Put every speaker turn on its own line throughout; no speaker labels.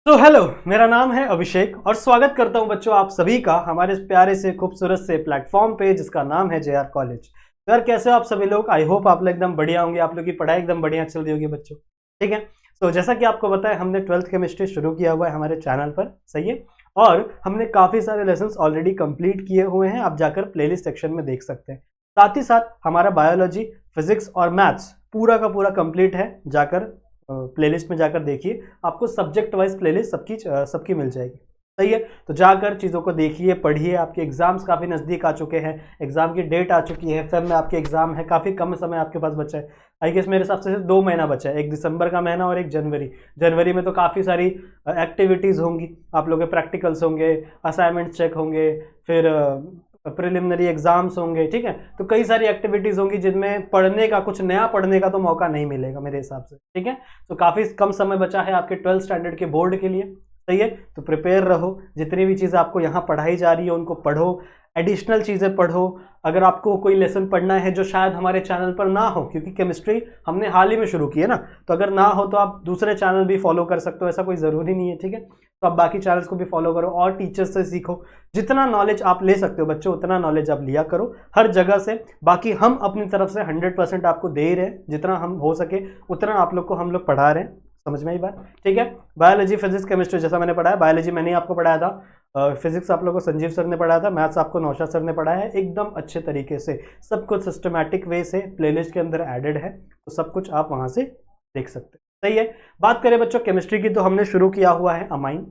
तो हेलो, मेरा नाम है अभिषेक और स्वागत करता हूं बच्चों आप सभी का हमारे प्यारे से खूबसूरत से प्लेटफॉर्म पे जिसका नाम है जेआर कॉलेज। तो यार कैसे हो आप सभी लोग? आई होप आप लोग एकदम बढ़िया होंगे, आप लोग की पढ़ाई एकदम बढ़िया चल रही होगी बच्चों। ठीक है, तो जैसा कि आपको बताया हमने 12th केमिस्ट्री शुरू किया हुआ है हमारे चैनल पर, सही है। और हमने काफ़ी सारे लेसन ऑलरेडी कंप्लीट किए हुए हैं, आप जाकर प्लेलिस्ट सेक्शन में देख सकते हैं। साथ ही साथ हमारा बायोलॉजी, फिजिक्स और मैथ्स पूरा का पूरा कंप्लीट है, जाकर प्लेलिस्ट में जाकर देखिए, आपको सब्जेक्ट वाइज प्लेलिस्ट सबकी मिल जाएगी। सही है, तो जाकर चीज़ों को देखिए, पढ़िए। आपके एग्जाम्स काफ़ी नज़दीक आ चुके हैं, एग्जाम की डेट आ चुकी है, फेब में आपके एग्जाम है, काफ़ी कम समय आपके पास बचा है। आई गेस मेरे हिसाब से 2 महीना बचा है, एक दिसंबर का महीना और एक जनवरी में तो काफ़ी सारी एक्टिविटीज़ होंगी, आप लोगों के प्रैक्टिकल्स होंगे, असाइनमेंट चेक होंगे, फिर प्रिलिमिनरी एग्जाम्स होंगे। ठीक है, तो कई सारी एक्टिविटीज होंगी जिनमें पढ़ने का, कुछ नया पढ़ने का तो मौका नहीं मिलेगा मेरे हिसाब से। ठीक है, तो काफी कम समय बचा है आपके 12th स्टैंडर्ड के बोर्ड के लिए। सही है, तो प्रिपेयर रहो, जितनी भी चीजें आपको यहाँ पढ़ाई जा रही है उनको पढ़ो, एडिशनल चीजें पढ़ो। अगर आपको कोई लेसन पढ़ना है जो शायद हमारे चैनल पर ना हो, क्योंकि केमिस्ट्री हमने हाल ही में शुरू की है ना, तो अगर ना हो तो आप दूसरे चैनल भी फॉलो कर सकते हो, ऐसा कोई ज़रूरी नहीं है। ठीक है, तो आप बाकी चैनल्स को भी फॉलो करो और टीचर्स से सीखो, जितना नॉलेज आप ले सकते हो बच्चों उतना नॉलेज आप लिया करो हर जगह से। बाकी हम अपनी तरफ से 100% आपको दे ही रहे हैं, जितना हम हो सके उतना आप लोग को हम लोग पढ़ा रहे हैं। समझ में आई बात? ठीक है, बायोलॉजी, फिजिक्स, केमिस्ट्री जैसा मैंने पढ़ाया, बायोलॉजी मैंने आपको पढ़ाया था, फिजिक्स आप लोगों को संजीव सर ने पढ़ाया था, मैथ्स आपको नौशाद सर ने पढ़ाया है, एकदम अच्छे तरीके से सब कुछ सिस्टमैटिक वे से प्लेलिस्ट के अंदर एडेड है, तो सब कुछ आप वहां से देख सकते हैं। सही है, बात करें बच्चों केमिस्ट्री की, तो हमने शुरू किया हुआ है अमाइन,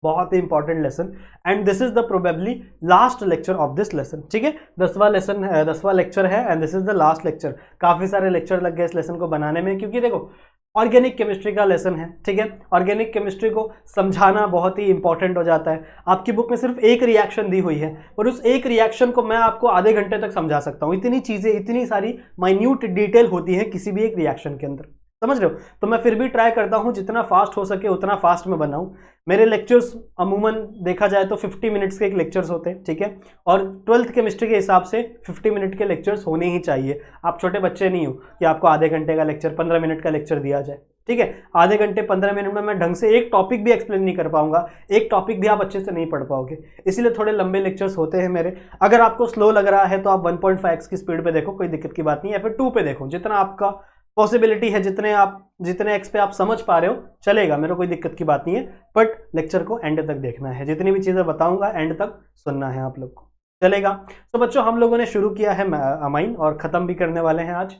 बहुत ही important lesson, and this is the probably last lecture of this lesson. ठीक है, 10वां लेसन है, 10वां लेक्चर है, and this is the last lecture. काफी सारे लेक्चर लग गए इस लेसन को बनाने में, क्योंकि देखो ऑर्गेनिक केमिस्ट्री का लेसन है। ठीक है, ऑर्गेनिक केमिस्ट्री को समझाना बहुत ही इंपॉर्टेंट हो जाता है। आपकी बुक में सिर्फ एक रिएक्शन दी हुई है, और उस एक रिएक्शन को मैं आपको आधे घंटे तक समझा सकता हूँ। इतनी चीजें, इतनी सारी माइन्यूट डिटेल होती है किसी भी एक रिएक्शन के अंदर, समझ रहे हो? तो मैं फिर भी ट्राई करता हूं जितना फास्ट हो सके उतना फास्ट में बनाऊं। मेरे लेक्चर्स अमूमन देखा जाए तो 50 मिनट्स के एक लेक्चर्स होते हैं। ठीक है, और 12th केमिस्ट्री के हिसाब से 50 मिनट के लेक्चर्स होने ही चाहिए। आप छोटे बच्चे नहीं हो कि आपको आधे घंटे का लेक्चर, 15 मिनट का लेक्चर दिया जाए। ठीक है, आधे घंटे 15 मिनट में मैं ढंग से एक टॉपिक भी एक्सप्लेन नहीं कर पाऊंगा, एक टॉपिक भी आप अच्छे से नहीं पढ़ पाओगे, इसीलिए थोड़े लंबे लेक्चर्स होते हैं मेरे। अगर आपको स्लो लग रहा है तो आप 1.5x की स्पीड पे देखो, कोई दिक्कत की बात नहीं है, या फिर 2 पे देखो, जितना आपका पॉसिबिलिटी है, जितने एक्स पे आप समझ पा रहे हो चलेगा, मेरे कोई दिक्कत की बात नहीं है। बट लेक्चर को एंड तक देखना है, जितनी भी चीजें बताऊंगा एंड तक सुनना है आप लोग को, चलेगा? तो बच्चों हम लोगों ने शुरू किया है अमाइन और खत्म भी करने वाले हैं आज।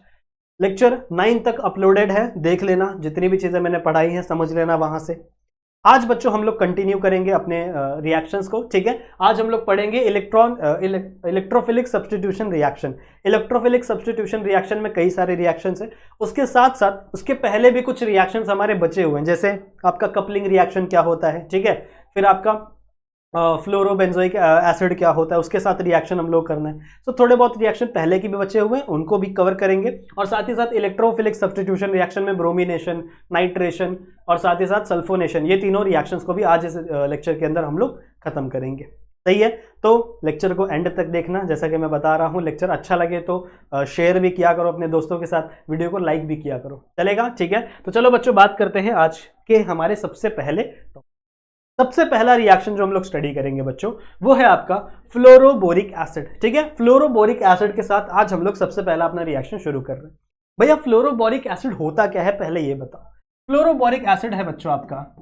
लेक्चर 9 तक अपलोडेड है, देख लेना, जितनी भी चीजें मैंने पढ़ाई हैं समझ लेना वहां से। आज बच्चों हम लोग कंटिन्यू करेंगे अपने रिएक्शंस को। ठीक है, आज हम लोग पढ़ेंगे electrophilic substitution reaction. Electrophilic substitution reaction में कई सारे रिएक्शंस हैं, उसके साथ साथ उसके पहले भी कुछ रिएक्शंस हमारे बचे हुए हैं, जैसे आपका कपलिंग रिएक्शन क्या होता है। ठीक है, फिर आपका फ्लोरोबेंजोइक एसिड क्या होता है, उसके साथ रिएक्शन हम लोग करना है। तो थोड़े बहुत रिएक्शन पहले की भी बचे हुए हैं, उनको भी कवर करेंगे, और साथ ही साथ इलेक्ट्रोफिलिक सब्स्टिट्यूशन रिएक्शन में ब्रोमिनेशन, नाइट्रेशन और साथ ही साथ सल्फोनेशन, ये तीनों रिएक्शंस को भी आज इस लेक्चर के अंदर हम लोग खत्म करेंगे। सही है, तो लेक्चर को एंड तक देखना। जैसा कि मैं बता रहा हूँ, लेक्चर अच्छा लगे तो शेयर भी किया करो अपने दोस्तों के साथ, वीडियो को लाइक भी किया करो, चलेगा? ठीक है, तो चलो बच्चों बात करते हैं आज के हमारे सबसे पहला रिएक्शन जो हम लोग स्टडी करेंगे बच्चों, वो है आपका फ्लोरोबोरिक एसिड। ठीक है, फ्लोरोबोरिक एसिड के साथ आज हम लोग सबसे पहला अपना रिएक्शन शुरू कर रहे हैं। भैया फ्लोरोबोरिक एसिड होता क्या है, पहले ये बताओ। फ्लोरोबोरिक एसिड है बच्चों आपका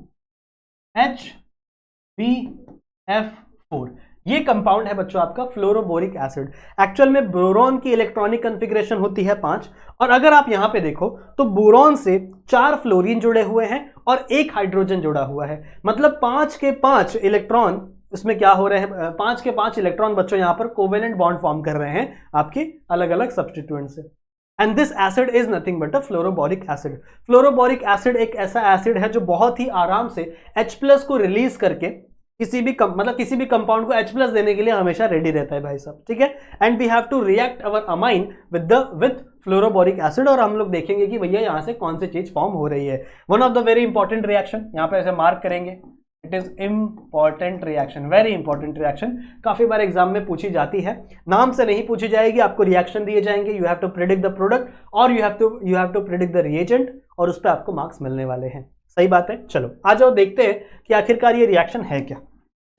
HbF4, ये कंपाउंड है बच्चों आपका फ्लोरोबोरिक एसिड। एक्चुअल में बोरॉन की इलेक्ट्रॉनिक कॉन्फ़िगरेशन होती है 5, और अगर आप यहां पे देखो तो बोरॉन से 4 फ्लोरीन जुड़े हुए हैं और 1 हाइड्रोजन जुड़ा हुआ है, मतलब 5 के 5 इलेक्ट्रॉन इसमें क्या हो रहे हैं, 5 के 5 इलेक्ट्रॉन बच्चों यहां पर कोवेलेंट बॉन्ड फॉर्म कर रहे हैं आपके अलग अलग सब्स्टिट्यूएंट से। And this acid is nothing but a fluoroboric acid. Fluoroboric acid एक ऐसा एसिड है जो बहुत ही आराम से H+ को रिलीज करके किसी भी कंपाउंड को H+ देने के लिए हमेशा रेडी रहता है भाई साहब। ठीक है, and we have to react our amine with fluoroboric acid, और हम लोग देखेंगे कि भैया यहां से कौन सी चीज फॉर्म हो रही है। One of the very important reaction, यहां पे ऐसे मार्क करेंगे, it is important reaction, very important reaction, काफी बार एग्जाम में पूछी जाती है, नाम से नहीं पूछी जाएगी, आपको रिएक्शन दिए जाएंगे, you have to predict the product or you have to predict the reagent, और उस पर आपको मार्क्स मिलने वाले हैं। सही बात है। चलो आ जाओ देखते हैं कि आखिरकार ये रिएक्शन है क्या।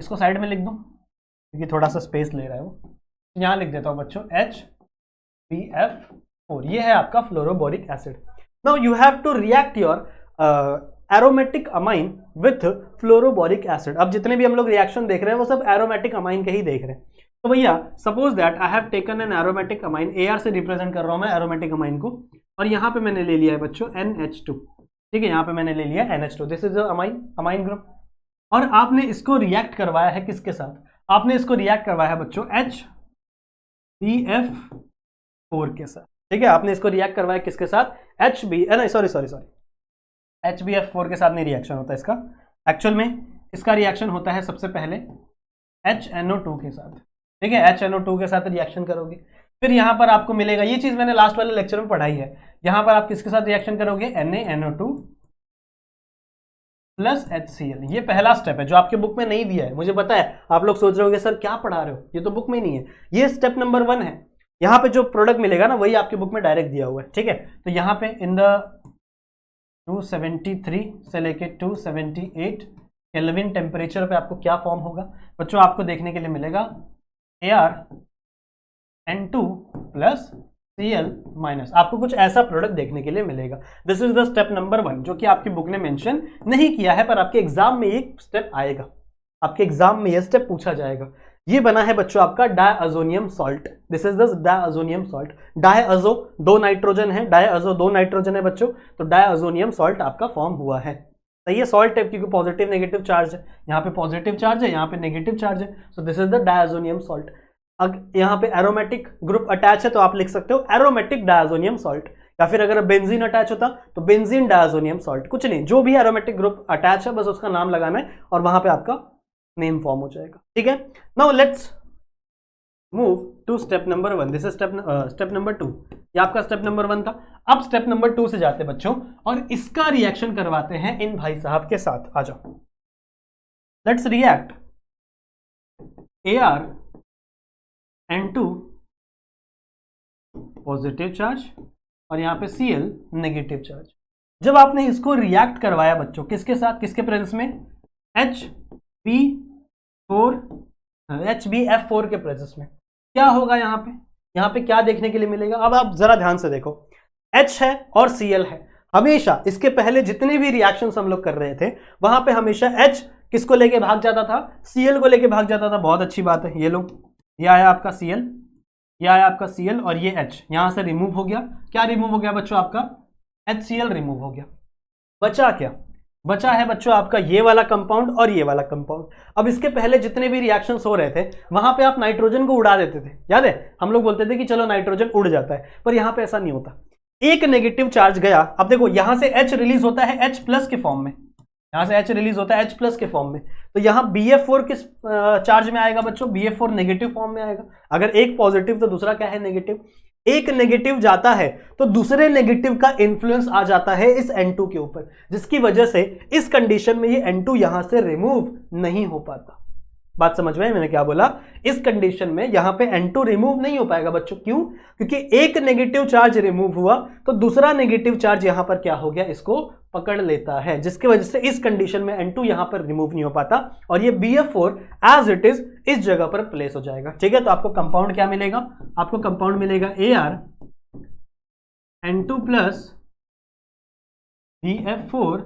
इसको साइड में लिख दूं क्योंकि थोड़ा सा स्पेस ले रहा है वो। यहां लिख देता हूं बच्चों HBF4, ये है आपका fluoroboric acid. Now you have to react your aromatic amine with fluoroboric acid. अब जितने भी हम लोग रिएक्शन देख रहे हैं वो सब एरोमेटिक अमाइन के ही देख रहे हैं। तो भैया suppose that I have taken an aromatic amine, AR से रिप्रेजेंट कर रहा हूं मैं एरोमेटिक अमाइन को, और यहां पे मैंने ले लिया है बच्चों NH2, ठीक है, यहां पे मैंने ले लिया NH2, this is amine group. और आपने इसको रिएक्ट करवाया है किसके साथ? आपने इसको रिएक्ट करवाया है बच्चों HBF4 के साथ, ठीक है, आपने इसको रिएक्ट करवाया किसके साथ? HBF4 के साथ नहीं रिएक्शन होता इसका, एक्चुअल में इसका रिएक्शन होता है सबसे पहले HNO2 के साथ, ठीक है, HNO2 के साथ रिएक्शन करोगे, फिर यहां पर आपको मिलेगा, ये चीज मैंने लास्ट वाले लेक्चर में पढ़ाई है, यहां पर आप किसके साथ रिएक्शन करोगे? NaNO2 plus HCl। ये पहला स्टेप है जो आपके बुक में नहीं दिया है, मुझे पता है आप लोग सोच रहे होंगे सर क्या पढ़ा रहे हो, ये तो बुक में नहीं है, ये स्टेप नंबर 1 है। यहाँ पे जो प्रोडक्ट मिलेगा ना वही आपके बुक में डायरेक्ट दिया हुआ है, ठीक है। तो यहाँ पे इन द 273 से लेके 278 केल्विन टेम्परेचर पे आपको क्या फॉर्म होगा बच्चों? आपको देखने के लिए मिलेगा ArN2 प्लस Cl माइनस, आपको कुछ ऐसा प्रोडक्ट देखने के लिए मिलेगा। This is the step number 1 जो कि आपकी बुक ने मेंशन नहीं किया है, पर आपके एग्जाम में ये स्टेप आएगा, आपके एग्जाम में ये स्टेप पूछा जाएगा। ये बना है बच्चों आपका diazonium salt, this is the diazonium salt. Diazo 2 nitrogen है, डायअजो 2 नाइट्रोजन है बच्चों, तो डायअजोनियम सॉल्ट आपका फॉर्म हुआ है। सही है, सॉल्ट है क्योंकि पॉजिटिव नेगेटिव चार्ज है, यहाँ पे पॉजिटिव चार्ज है, यहाँ पे नेगेटिव चार्ज है, so this is the diazonium salt. अब यहाँ पे एरोमेटिक ग्रुप अटैच है तो आप लिख सकते हो एरोमेटिक डायअजोनियम सॉल्ट, या फिर अगर बेंजीन अटैच होता तो बेंजीन डायअजोनियम सॉल्ट, कुछ नहीं, जो भी एरोमेटिक ग्रुप अटैच है बस उसका नाम लगाना है और वहां पे आपका नेम फॉर्म हो जाएगा, ठीक है। Now let's move to step number 1, this is step number 2, ये आपका स्टेप नंबर 1 था। अब स्टेप नंबर 2 से जाते बच्चों और इसका रिएक्शन करवाते हैं इन भाई साहब के साथ। आ जाओ, let's react ArN2 positive charge और यहां पे Cl नेगेटिव चार्ज। जब आपने इसको रिएक्ट करवाया बच्चों किसके साथ, किसके प्रेजेंस में? HBF4 के प्रेजेंस में क्या होगा यहाँ पे क्या देखने के लिए मिलेगा? अब आप जरा ध्यान से देखो, H है और Cl है, हमेशा इसके पहले जितने भी रिएक्शंस हम लोग कर रहे थे वहां पे हमेशा H किसको लेके भाग जाता था? Cl को लेके भाग जाता था। बहुत अच्छी बात है, ये लो, ये आया आपका Cl, ये आया आपका Cl और ये H यहां से रिमूव हो गया। क्या रिमूव हो गया बच्चों? आपका HCl रिमूव हो गया। बचा क्या? बचा है बच्चों आपका ये वाला कंपाउंड और ये वाला कंपाउंड। अब इसके पहले जितने भी रिएक्शंस हो रहे थे वहां पे आप नाइट्रोजन को उड़ा देते थे, याद है? हम लोग बोलते थे कि चलो नाइट्रोजन उड़ जाता है, पर यहां पे ऐसा नहीं होता। एक नेगेटिव चार्ज गया, अब देखो यहां से H रिलीज होता है H प्लस के फॉर्म में, यहां से H रिलीज होता है H प्लस के फॉर्म में, तो यहां BF4 किस चार्ज में आएगा बच्चों? BF4 नेगेटिव फॉर्म में आएगा। अगर एक पॉजिटिव तो दूसरा क्या है? नेगेटिव। एक नेगेटिव जाता है तो दूसरे नेगेटिव का इंफ्लुएंस आ जाता है इस N2 के ऊपर, जिसकी वजह से इस कंडीशन में ये N2 यहां से रिमूव नहीं हो पाता। बात समझ में मैंने क्या बोला? इस कंडीशन में यहां पे N2 रिमूव नहीं हो पाएगा बच्चों। क्यों? क्योंकि एक नेगेटिव चार्ज रिमूव हुआ तो दूसरा नेगेटिव चार्ज यहां पर क्या हो गया? इसको पकड़ लेता है, जिसकी वजह से इस कंडीशन में N2 यहां पर रिमूव नहीं हो पाता और ये BF4 एज इट इज इस जगह पर प्लेस हो जाएगा। ठीक है, तो आपको कंपाउंड क्या मिलेगा? आपको कंपाउंड मिलेगा ArN2 प्लस BF4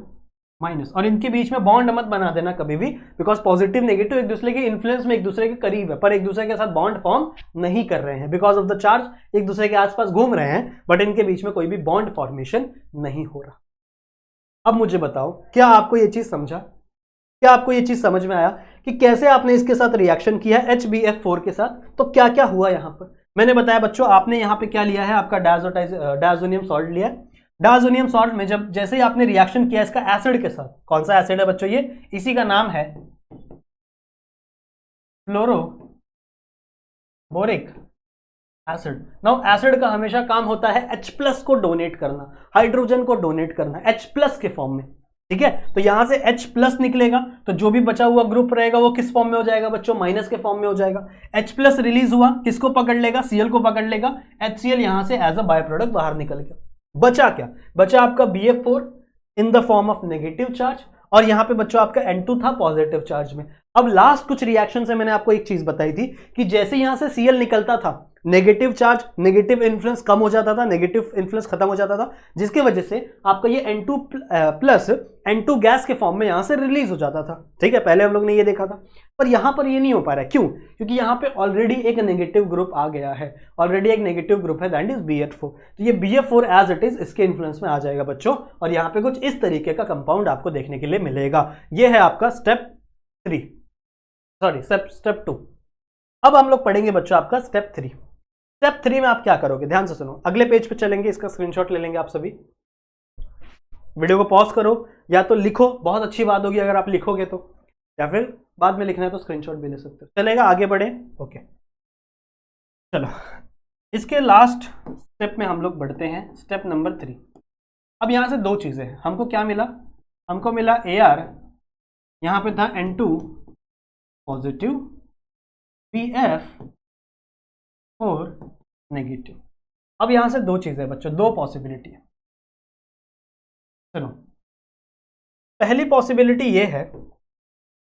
माइनस, और इनके बीच में बॉन्ड मत बना देना कभी भी, बिकॉज पॉजिटिव नेगेटिव एक दूसरे के इन्फ्लुएंस में एक दूसरे के करीब है पर एक दूसरे के साथ बॉन्ड फॉर्म नहीं कर रहे हैं, बिकॉज ऑफ द चार्ज एक दूसरे के आसपास घूम रहे हैं बट इनके बीच में कोई भी बॉन्ड फॉर्मेशन नहीं हो रहा। अब मुझे बताओ, क्या आपको ये चीज समझा? क्या आपको ये चीज समझ में आया कि कैसे आपने इसके साथ रिएक्शन किया HBF4 के साथ? तो क्या क्या हुआ यहां पर मैंने बताया बच्चों। आपने यहां पे क्या लिया है? आपका डायज़ोनियम सॉल्ट लिया है। डायज़ोनियम सॉल्ट में जब जैसे ही आपने रिएक्शन किया इसका एसिड के साथ, कौन सा एसिड है बच्चों? ये इसी का नाम है फ्लोरोबोरिक एसिड। नाउ एसिड का हमेशा काम होता है H+ को डोनेट करना, हाइड्रोजन को डोनेट करना H+ के फॉर्म में। ठीक है, तो यहां से H+ निकलेगा तो जो भी बचा हुआ ग्रुप रहेगा वो किस फॉर्म में हो जाएगा बच्चों? माइनस के फॉर्म में हो जाएगा। H+ रिलीज हुआ, किसको पकड़ लेगा? Cl को पकड़ लेगा। HCl यहां से एज अ बाय प्रोडक्ट बाहर निकल गया। बचा क्या? बचा आपका BF4 in the form of negative charge, और यहां पे बच्चों आपका N2 था पॉजिटिव चार्ज में। अब लास्ट कुछ रिएक्शन से मैंने आपको एक चीज बताई थी कि जैसे यहां से Cl निकलता था, नेगेटिव चार्ज, नेगेटिव इन्फ्लुएंस कम हो जाता था, नेगेटिव इन्फ्लुएंस खत्म हो जाता था, जिसकी वजह से आपका ये N2 प्लस N2 गैस के फॉर्म में यहां से रिलीज हो जाता था। ठीक है, पहले हम लोग ने ये देखा था, पर यहां पर ये नहीं हो पा रहा है। क्यों? क्योंकि यहां पे ऑलरेडी एक नेगेटिव ग्रुप आ गया है, ऑलरेडी एक नेगेटिव ग्रुप है, दैट इज BF4। तो ये BF4 एज इट इज इसके इन्फ्लुएंस में आ जाएगा बच्चों, और यहां पे कुछ इस तरीके का कंपाउंड आपको देखने के लिए मिलेगा। ये है आपका स्टेप 3, सॉरी स्टेप 2। अब हम लोग पढ़ेंगे बच्चों आपका स्टेप 3। स्टेप 3 में आप क्या करोगे, ध्यान से सुनो, अगले पेज पे चलेंगे, इसका स्क्रीनशॉट ले लेंगे आप सभी। वीडियो को पॉज करो या तो लिखो, बहुत अच्छी बात होगी अगर आप लिखोगे तो, या फिर बाद में लिखना है तो स्क्रीनशॉट भी ले सकते हो, चलेगा। आगे बढ़े, ओके चलो। इसके लास्ट स्टेप में हम लोग बढ़ते हैं, स्टेप नंबर 3। अब यहां से दो चीजें हैं, हमको क्या मिला, हमको मिला AR, यहां पे था N2 पॉजिटिव, BF4 नेगेटिव। अब यहां से दो चीजें बच्चों, दो पॉसिबिलिटी है। सुनो, पहली पॉसिबिलिटी ये है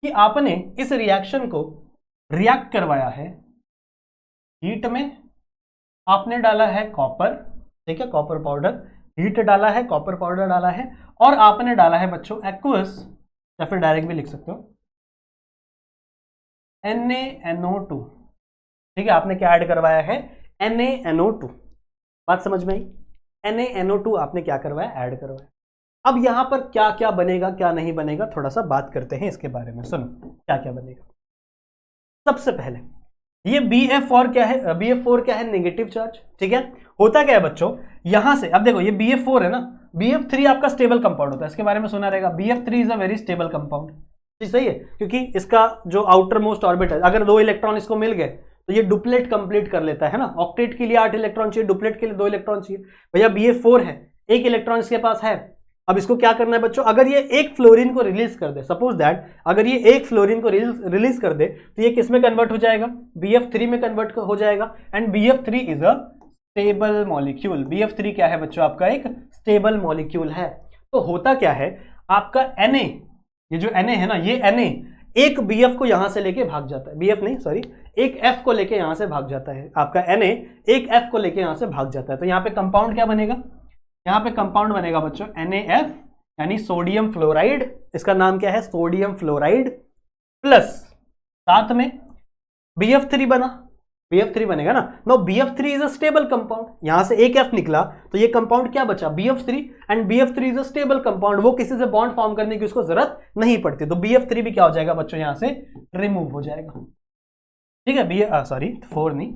कि आपने इस रिएक्शन को रिएक्ट करवाया है हीट में, आपने डाला है कॉपर, ठीक है, कॉपर पाउडर, हीट डाला है, कॉपर पाउडर डाला है, और आपने डाला है बच्चों एक्वस, या फिर डायरेक्ट भी लिख सकते हो NaNO2। ठीक है, आपने क्या ऐड करवाया है, NaNO2। बात समझ में आई? NaNO2 आपने क्या करवाया, ऐड करवाया। अब यहां पर क्या क्या बनेगा, क्या नहीं बनेगा, थोड़ा सा बात करते हैं इसके बारे में। सुनो क्या क्या बनेगा। सबसे पहले ये BF4 क्या है, BF4 क्या है, नेगेटिव चार्ज। ठीक है, होता क्या है बच्चों, यहां से अब देखो ये BF4 है ना, BF3 आपका स्टेबल कंपाउंड होता है, इसके बारे में सुना रहेगा, BF3 is a very stable compound. जी सही है, क्योंकि इसका जो आउटर मोस्ट ऑर्बिट है, अगर 2 इलेक्ट्रॉन इसको मिल गए तो ये डुप्लेट कंप्लीट कर लेता है ना। ऑक्टेट के लिए 8 इलेक्ट्रॉन चाहिए, डुप्लेट के लिए 2 इलेक्ट्रॉन चाहिए। भैया BF4 है, 1 इलेक्ट्रॉन इसके पास है। अब इसको क्या करना है बच्चों, अगर ये एक फ्लोरीन को रिलीज कर दे, सपोज दैट अगर ये एक फ्लोरीन को रिलीज कर दे, तो ये किस में कन्वर्ट हो जाएगा, BF3 में कन्वर्ट हो जाएगा। And BF3 is a stable molecule. BF3 क्या है बच्चों, आपका एक स्टेबल मॉलिक्यूल है। तो होता क्या है, आपका Na, ये जो Na है ना, ये Na एक BF को यहां से लेके भाग जाता है, BF नहीं सॉरी, एक F को लेके यहां से भाग जाता है। आपका Na एक F को लेके यहां से भाग जाता है। तो यहां पे कंपाउंड क्या बनेगा, यहां पे कंपाउंड बनेगा बच्चों NaF, यानी सोडियम फ्लोराइड। इसका नाम क्या है, सोडियम फ्लोराइड, प्लस साथ में BF3 बना, BF3 बनेगा ना। No BF3 is a stable compound, यहां से एक F निकला तो ये कंपाउंड क्या बचा, BF3, and BF3 is a stable compound, वो किसी से बॉन्ड फॉर्म करने की उसको जरूरत नहीं पड़ती। तो BF3 भी क्या हो जाएगा बच्चों, यहां से रिमूव हो जाएगा। ठीक है, सॉरी 4 नहीं,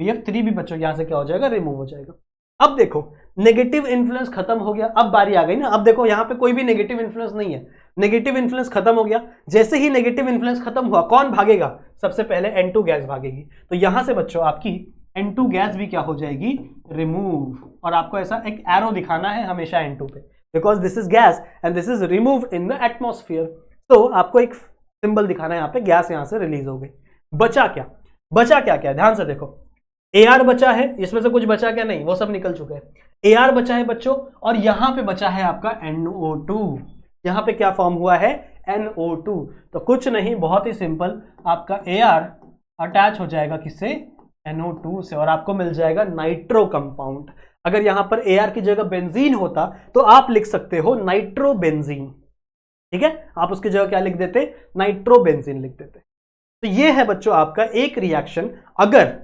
BF3 भी बच्चों यहां से क्या हो जाएगा, रिमूव हो जाएगा। अब देखो नेगेटिव इन्फ्लुएंस खत्म हो गया, अब बारी आ गई ना। अब देखो यहां पे कोई भी नेगेटिव इन्फ्लुएंस नहीं है, नेगेटिव इन्फ्लुएंस खत्म हो गया। जैसे ही नेगेटिव इन्फ्लुएंस खत्म हुआ, कौन भागेगा, सबसे पहले N2 गैस भागेगी। तो यहां से बच्चों आपकी N2 गैस भी क्या हो जाएगी, रिमूव। और आपको ऐसा एक एरो दिखाना है हमेशा N2 पे, because this is gas and this is remove in the atmosphere. तो आपको एक सिंबल दिखाना है, यहाँ पे गैस यहां से रिलीज हो गई। बचा क्या, बचा क्या क्या, ध्यान से देखो, AR बचा है, इसमें से कुछ बचा क्या, नहीं, वो सब निकल चुके हैं। AR बचा है बच्चों, और यहां पे बचा है आपका NO2। यहां पे क्या फॉर्म हुआ है, NO2। तो कुछ नहीं, बहुत ही सिंपल, आपका AR अटैच हो जाएगा किससे, NO2 से, और आपको मिल जाएगा नाइट्रो कंपाउंड। अगर यहां पर AR की जगह बेंजीन होता तो आप लिख सकते हो नाइट्रोबेंजीन। ठीक है, आप उसकी जगह क्या लिख देते, नाइट्रोबेंजीन लिख देते। तो ये है बच्चों आपका एक रिएक्शन, अगर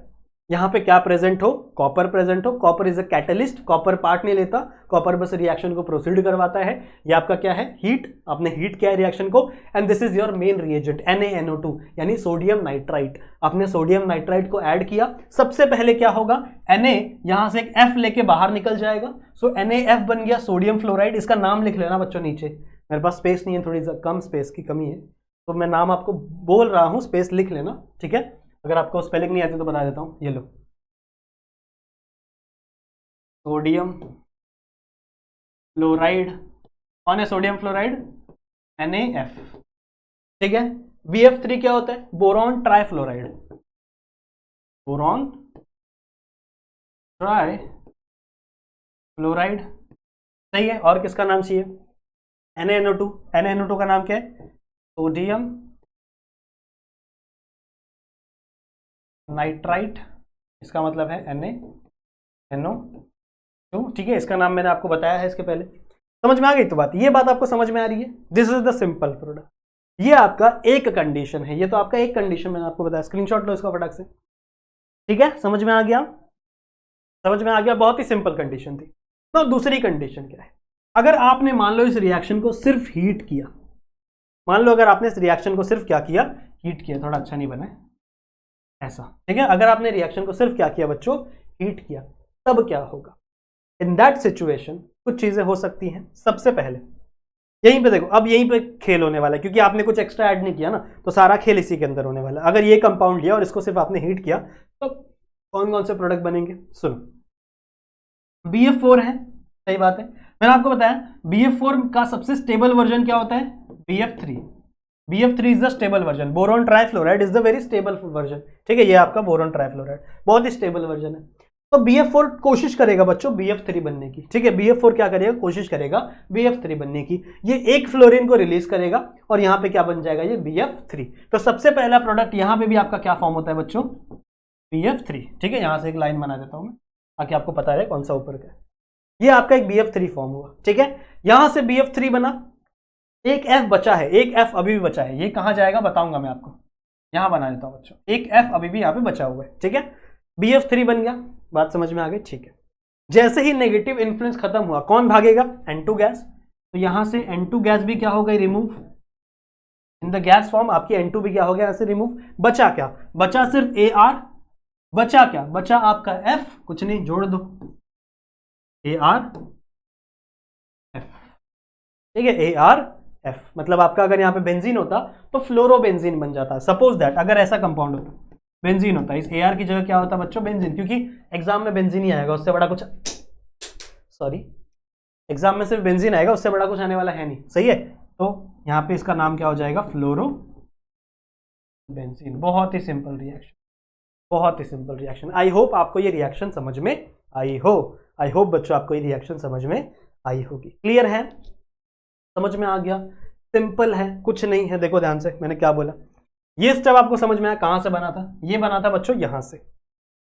यहां पे क्या प्रेजेंट हो, कॉपर प्रेजेंट हो। Copper is a catalyst, copper part नहीं लेता, कॉपर बस रिएक्शन को प्रोसीड करवाता है। ये आपका क्या है, हीट, आपने हीट किया है रिएक्शन को, and this is your main reagent NaNO2, यानी सोडियम नाइट्राइट। आपने सोडियम नाइट्राइट को ऐड किया, सबसे पहले क्या होगा, Na यहां से एक F लेके बाहर निकल जाएगा, सो NaF बन गया सोडियम फ्लोराइड। इसका नाम लिख लेना बच्चों नीचे, मेरे पास स्पेस नहीं है, थोड़ी कम स्पेस की कमी है, तो मैं नाम आपको बोल रहा हूं, स्पेस लिख लेना, ठीक है। अगर आपको स्पेलिंग नहीं आती तो बता देता हूं, ये लो, सोडियम फ्लोराइड। कौन है सोडियम फ्लोराइड, NaF। ठीक है, BF3 क्या होता है, बोरॉन ट्राइफ्लोराइड, बोरॉन ट्राइफ्लोराइड, सही है। और किसका नाम चाहिए, NaNO2, NaNO2 का नाम क्या है? सोडियम नाइट्राइट, इसका मतलब है NaNO2, ठीक है। इसका नाम मैंने आपको बताया है इसके पहले। समझ में आ गई तो बात, ये बात आपको समझ में आ रही है? This is the simple product. ये आपका एक कंडीशन है, ये तो आपका एक कंडीशन मैंने आपको बताया। स्क्रीनशॉट लो इसका फटाक से, ठीक है। समझ में आ गया? समझ में आ गया, बहुत ही सिंपल कंडीशन थी। तो दूसरी कंडीशन क्या है? अगर आपने मान लो इस रिएक्शन को सिर्फ हीट किया, मान लो अगर आपने इस रिएक्शन को सिर्फ क्या किया? हीट किया। थोड़ा अच्छा नहीं बना है ऐसा, ठीक है। अगर आपने रिएक्शन को सिर्फ क्या किया बच्चों? हीट किया, तब क्या होगा? इन दैट सिचुएशन कुछ चीजें हो सकती हैं। सबसे पहले यहीं पे देखो, अब यहीं पे खेल होने वाला है, क्योंकि आपने कुछ एक्स्ट्रा ऐड नहीं किया ना, तो सारा खेल इसी के अंदर होने वाला है। अगर ये कंपाउंड लिया और इसको सिर्फ आपने हीट किया, तो कौन कौन से प्रोडक्ट बनेंगे? सुनो, BF4 है, सही बात है। मैंने आपको बताया BF4 का सबसे स्टेबल वर्जन क्या होता है? BF3। BF3 is the stable version. Boron trifluoride is the very stable version, ठीक है। ये आपका बोरोन ट्राइफ्लोराइड बहुत ही स्टेबल वर्जन है। तो BF4 कोशिश करेगा बच्चों BF3 बनने की, ठीक है। BF4 क्या करेगा? कोशिश करेगा BF3 बनने की। ये एक फ्लोरीन को रिलीज करेगा और यहां पे क्या बन जाएगा? ये BF3। तो सबसे पहला प्रोडक्ट यहां पे भी आपका क्या फॉर्म होता है बच्चों? BF3, ठीक है। यहां से एक लाइन बना देता हूं मैं, ताकि आपको पता रहे कौन सा ऊपर का है। ये आपका एक BF3 फॉर्म हुआ, ठीक है। यहां से BF3 बना, एक F बचा है, एक F अभी भी बचा है। ये कहां जाएगा बताऊंगा मैं आपको, यहां बना देता हूं बच्चों। एक F अभी भी यहां पे बचा हुआ है, ठीक है। BF3 बन गया, बात समझ में आ गई, ठीक है। जैसे ही नेगेटिव इन्फ्लुएंस खत्म हुआ, कौन भागेगा? N2 gas. तो यहां से N2 गैस भी क्या हो गई? Remove in the gas form. आपकी N2 भी क्या हो गया? यहां से रिमूव। बचा क्या? बचा सिर्फ AR। बचा क्या? बचा आपका F, कुछ नहीं, जोड़ दो AR F, ठीक है। AR F मतलब आपका अगर यहां पे बेंजीन होता तो फ्लोरोबेंजीन बन जाता। सपोज दैट अगर ऐसा कंपाउंड होता, बेंजीन होता, इस AR की जगह क्या होता बच्चों? बेंजीन, क्योंकि एग्जाम में बेंजीन ही आएगा, उससे बड़ा कुछ, सॉरी, एग्जाम में सिर्फ बेंजीन आएगा, उससे बड़ा कुछ आने वाला है नहीं, सही है। तो यहां पे इसका नाम क्या हो जाएगा? फ्लोरो बेंजीन। बहुत ही सिंपल रिएक्शन, बहुत ही सिंपल रिएक्शन। आई होप आपको ये रिएक्शन समझ में आई हो। आई होप बच्चों आपको ये रिएक्शन समझ में आई होगी। क्लियर है? समझ में आ गया? सिंपल है, कुछ नहीं है। देखो ध्यान से, मैंने क्या बोला। ये स्टेप आपको समझ में आया? कहां से बना था? ये बना था बच्चों यहां से।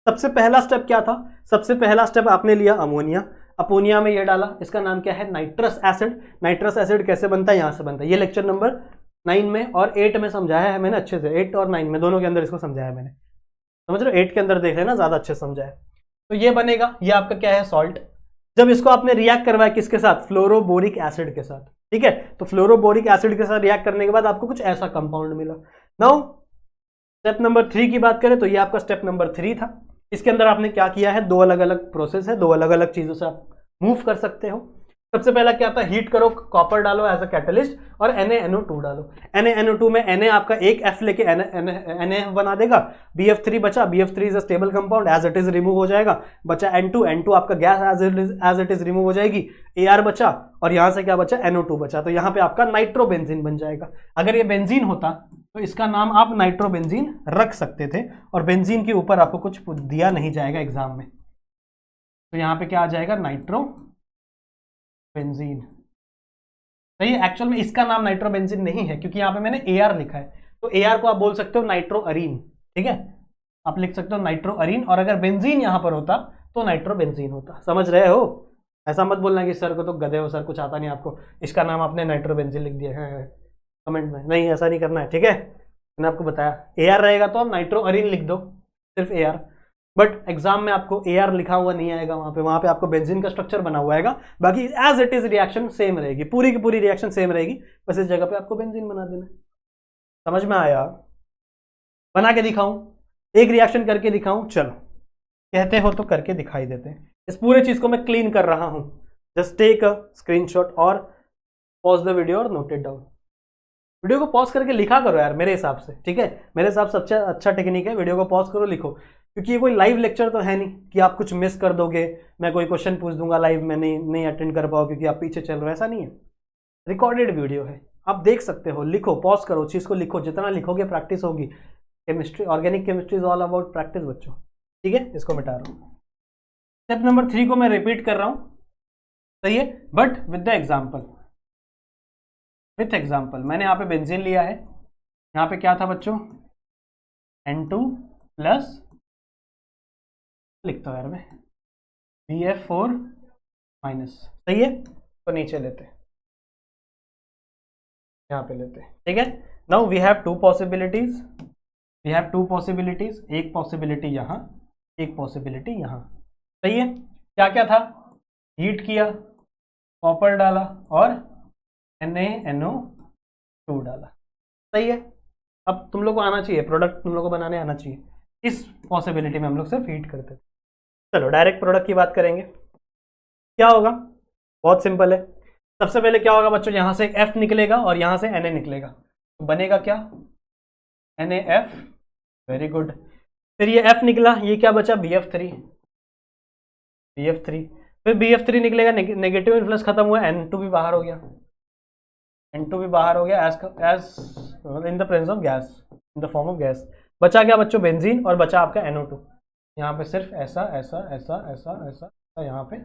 सबसे पहला स्टेप क्या था? सबसे पहला स्टेप आपने लिया अमोनिया, अमोनिया में ये डाला, इसका नाम क्या है? Nitrous acid. नाइट्रस एसिड कैसे बनता है? यहां से बनता है। ये लेक्चर नंबर 9 में और 8 में समझाया है मैंने अच्छे से। 8 और 9 में दोनों के अंदर इसको समझाया है मैंने, समझ रहे हो? 8 के अंदर देख लेना, ज्यादा अच्छे से समझाया। तो ये बनेगा, ये आपका क्या है? सॉल्ट। जब इसको आपने रिएक्ट करवाया किसके साथ? फ्लोरोबोरिक एसिड के साथ, ठीक है। तो फ्लोरोबोरिक एसिड के साथ रिएक्ट करने के बाद आपको कुछ ऐसा कंपाउंड मिला। नाउ स्टेप नंबर 3 की बात करें तो ये आपका स्टेप नंबर 3 था। इसके अंदर आपने क्या किया है? दो अलग अलग प्रोसेस है, दो अलग अलग चीजों से आप मूव कर सकते हो। सबसे पहला क्या था? हीट करो, कॉपर डालो एज अ कैटलिस्ट और NaNO2 डालो। NaNO2 में Na आपका एक F लेके NaF बना देगा। BF3 बचा, BF3 is a stable compound, as it is remove हो जाएगा। बचा N2 आपका gas as it is remove हो जाएगी। AR बचा और यहां से क्या बचा? NO2 बचा। तो यहां पे आपका नाइट्रोबेंजीन बन जाएगा। अगर ये बेंजीन होता तो इसका नाम आप नाइट्रोबेंजीन रख सकते थे, और बेंजीन के ऊपर आपको कुछ दिया नहीं जाएगा एग्जाम में। तो यहां पे क्या आ जाएगा? नाइट्रोबेंजीन। सही है। एक्चुअल में इसका नाम नाइट्रोबेंजीन नहीं है, क्योंकि यहां पे मैंने AR लिखा है। तो AR को आप बोल सकते हो नाइट्रोअरीन, ठीक है। आप लिख सकते हो नाइट्रोअरीन, और अगर बेंजीन यहां पर होता तो नाइट्रोबेंजीन होता। समझ रहे हो? ऐसा मत बोलना कि सर को तो गधे हो, सर कुछ आता नहीं आपको, इसका नाम आपने नाइट्रोबेंजीन लिख दिया है कमेंट में। नहीं, ऐसा नहीं करना है, ठीक है। मैंने आपको बताया AR रहेगा तो आप नाइट्रोअरीन लिख दो, सिर्फ AR। बट एग्जाम में आपको AR लिखा हुआ नहीं आएगा, वहां पे आपको बेंजीन का स्ट्रक्चर बना हुआ आएगा। बाकी as it is reaction same रहेगी, पूरी की पूरी रिएक्शन सेम रहेगी, बस इस जगह पे आपको बेंजीन बना देना। समझ में आया? बना के दिखाऊं? एक रिएक्शन करके दिखाऊं? चलो, कहते हो तो करके दिखाई देते हैं। इस पूरे चीज को मैं क्लीन कर रहा हूं। जस्ट टेक अ स्क्रीनशॉट और पॉज द वीडियो और नोट इट डाउन। वीडियो को पॉज करके लिखा करो यार, मेरे हिसाब से, ठीक है। मेरे हिसाब से अच्छा टेक्निक है, वीडियो को पॉज करो, लिखो। क्योंकि ये कोई लाइव लेक्चर तो है नहीं कि आप कुछ मिस कर दोगे, मैं कोई क्वेश्चन पूछ दूंगा लाइव में नहीं अटेंड कर पाओ क्योंकि आप पीछे चल रहे हो, ऐसा नहीं है। रिकॉर्डेड वीडियो है, आप देख सकते हो। लिखो, पॉज करो, चीज को लिखो, जितना लिखोगे प्रैक्टिस होगी। Chemistry, organic chemistry is all about practice बच्चों, ठीक है। इसको मिटा रहा हूँ। स्टेप नंबर 3 को मैं रिपीट कर रहा हूँ, सही है, but with the example. With example. मैंने यहाँ पे बेंजीन लिया है, यहाँ पे क्या था बच्चों, N2 प्लस, लिखता हूँ यार मैं, BF4 माइनस, सही है। तो नीचे लेते हैं, यहाँ पे लेते हैं, ठीक है। Now we have two possibilities, एक पॉसिबिलिटी यहाँ, एक पॉसिबिलिटी यहाँ, सही है। क्या क्या था, हीट किया, कॉपर डाला और NaNO2 डाला, सही है। अब तुम लोग को आना चाहिए, प्रोडक्ट तुम लोग को बनाने आना चाहिए। इस पॉसिबिलिटी में हम लोग सिर्फ हीट करते थे। चलो डायरेक्ट प्रोडक्ट की बात करेंगे। क्या होगा, बहुत सिंपल है। सबसे पहले क्या होगा बच्चों, यहां से F निकलेगा और यहां से Na निकलेगा, तो बनेगा क्या, NaF, वेरी गुड। फिर ये F निकला, ये क्या बचा, BF3, फिर BF3 निकलेगा, नेगेटिव इन्फ्लुएंस खत्म हुआ, N2 भी बाहर हो गया, as in the presence of gas, in the form of gas. बचा क्या बच्चों, बेंजीन, और बचा आपका NO2। यहाँ पे सिर्फ ऐसा ऐसा ऐसा ऐसा ऐसा यहाँ पे,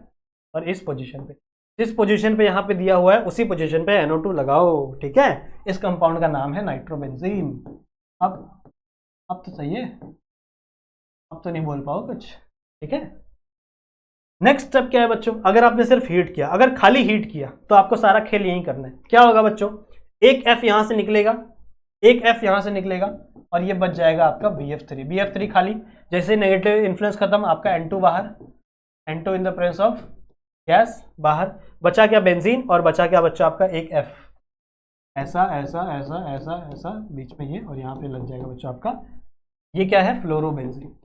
और इस पोजीशन पे, जिस पोजीशन पे यहाँ पे दिया हुआ है उसी पोजीशन पे NO2 लगाओ, ठीक है। इस कंपाउंड का नाम है नाइट्रोबेंजीन। अब तो सही है, अब तो नहीं बोल पाओ कुछ, ठीक है। नेक्स्ट स्टेप क्या है बच्चों, अगर आपने सिर्फ हीट किया, अगर खाली हीट किया तो आपको सारा खेल यही करना है। क्या होगा बच्चों, एक F यहां से निकलेगा, एक F यहां से निकलेगा, और ये बच जाएगा आपका BF3 खाली। जैसे नेगेटिव इन्फ्लुएंस खत्म, आपका N2 बाहर, N2 in the presence of gas बाहर। बचा क्या, बेंजीन, और बचा क्या बच्चा आपका एक F, ऐसा ऐसा ऐसा ऐसा ऐसा बीच में ये, और यहाँ पे लग जाएगा बच्चा आपका, ये क्या है, फ्लोरोबेंजीन।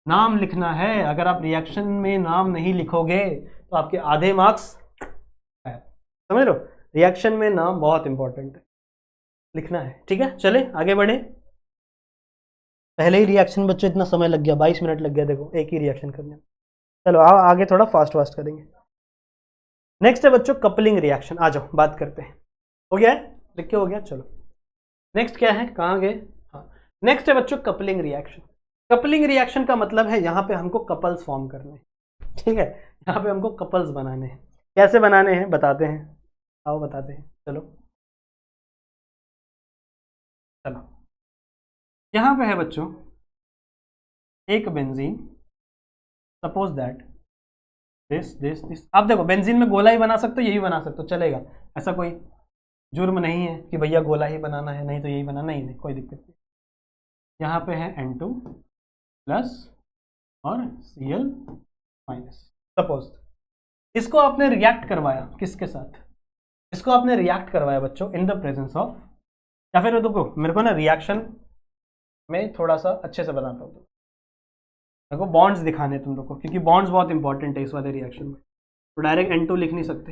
नाम लिखना है, अगर आप रिएक्शन में नाम नहीं लिखोगे तो आपके आधे मार्क्स है, समझ लो। रिएक्शन में नाम बहुत इंपॉर्टेंट है, लिखना है, ठीक है। चले आगे बढ़े। पहले ही रिएक्शन बच्चों इतना समय लग गया, 22 मिनट लग गया, देखो एक ही रिएक्शन करने में। चलो आगे थोड़ा फास्ट करेंगे। नेक्स्ट है बच्चों कपलिंग रिएक्शन, आ जाओ बात करते हैं। हो गया है, लिख के हो गया, चलो नेक्स्ट क्या है, कहाँ गए, हाँ नेक्स्ट है बच्चों कपलिंग रिएक्शन। कपलिंग रिएक्शन का मतलब है यहाँ पे हमको कपल्स फॉर्म करने हैं, ठीक है। यहाँ पे हमको कपल्स बनाने हैं। कैसे बनाने हैं बताते हैं, आओ बताते हैं, चलो यहाँ पे है बच्चों एक बेंजीन, सपोज दैट दिस। आप देखो बेंजीन में गोला ही बना सकते हो, यही बना सकते हो, चलेगा, ऐसा कोई जुर्म नहीं है कि भैया गोला ही बनाना है, नहीं तो यही बनाना, नहीं कोई दिक्कत नहीं। यहाँ पे है N2 प्लस और Cl माइनस। सपोज इसको आपने रिएक्ट करवाया, किसके साथ, इसको आपने रिएक्ट करवाया बच्चों इन द प्रेजेंस ऑफ, या फिर देखो मेरे को ना रिएक्शन में थोड़ा सा अच्छे से बताता हूँ, देखो बॉन्ड्स दिखाने तुम लोग को, क्योंकि बॉन्ड्स बहुत इंपॉर्टेंट है इस वाले रिएक्शन में। तो डायरेक्ट N2 लिख नहीं सकते,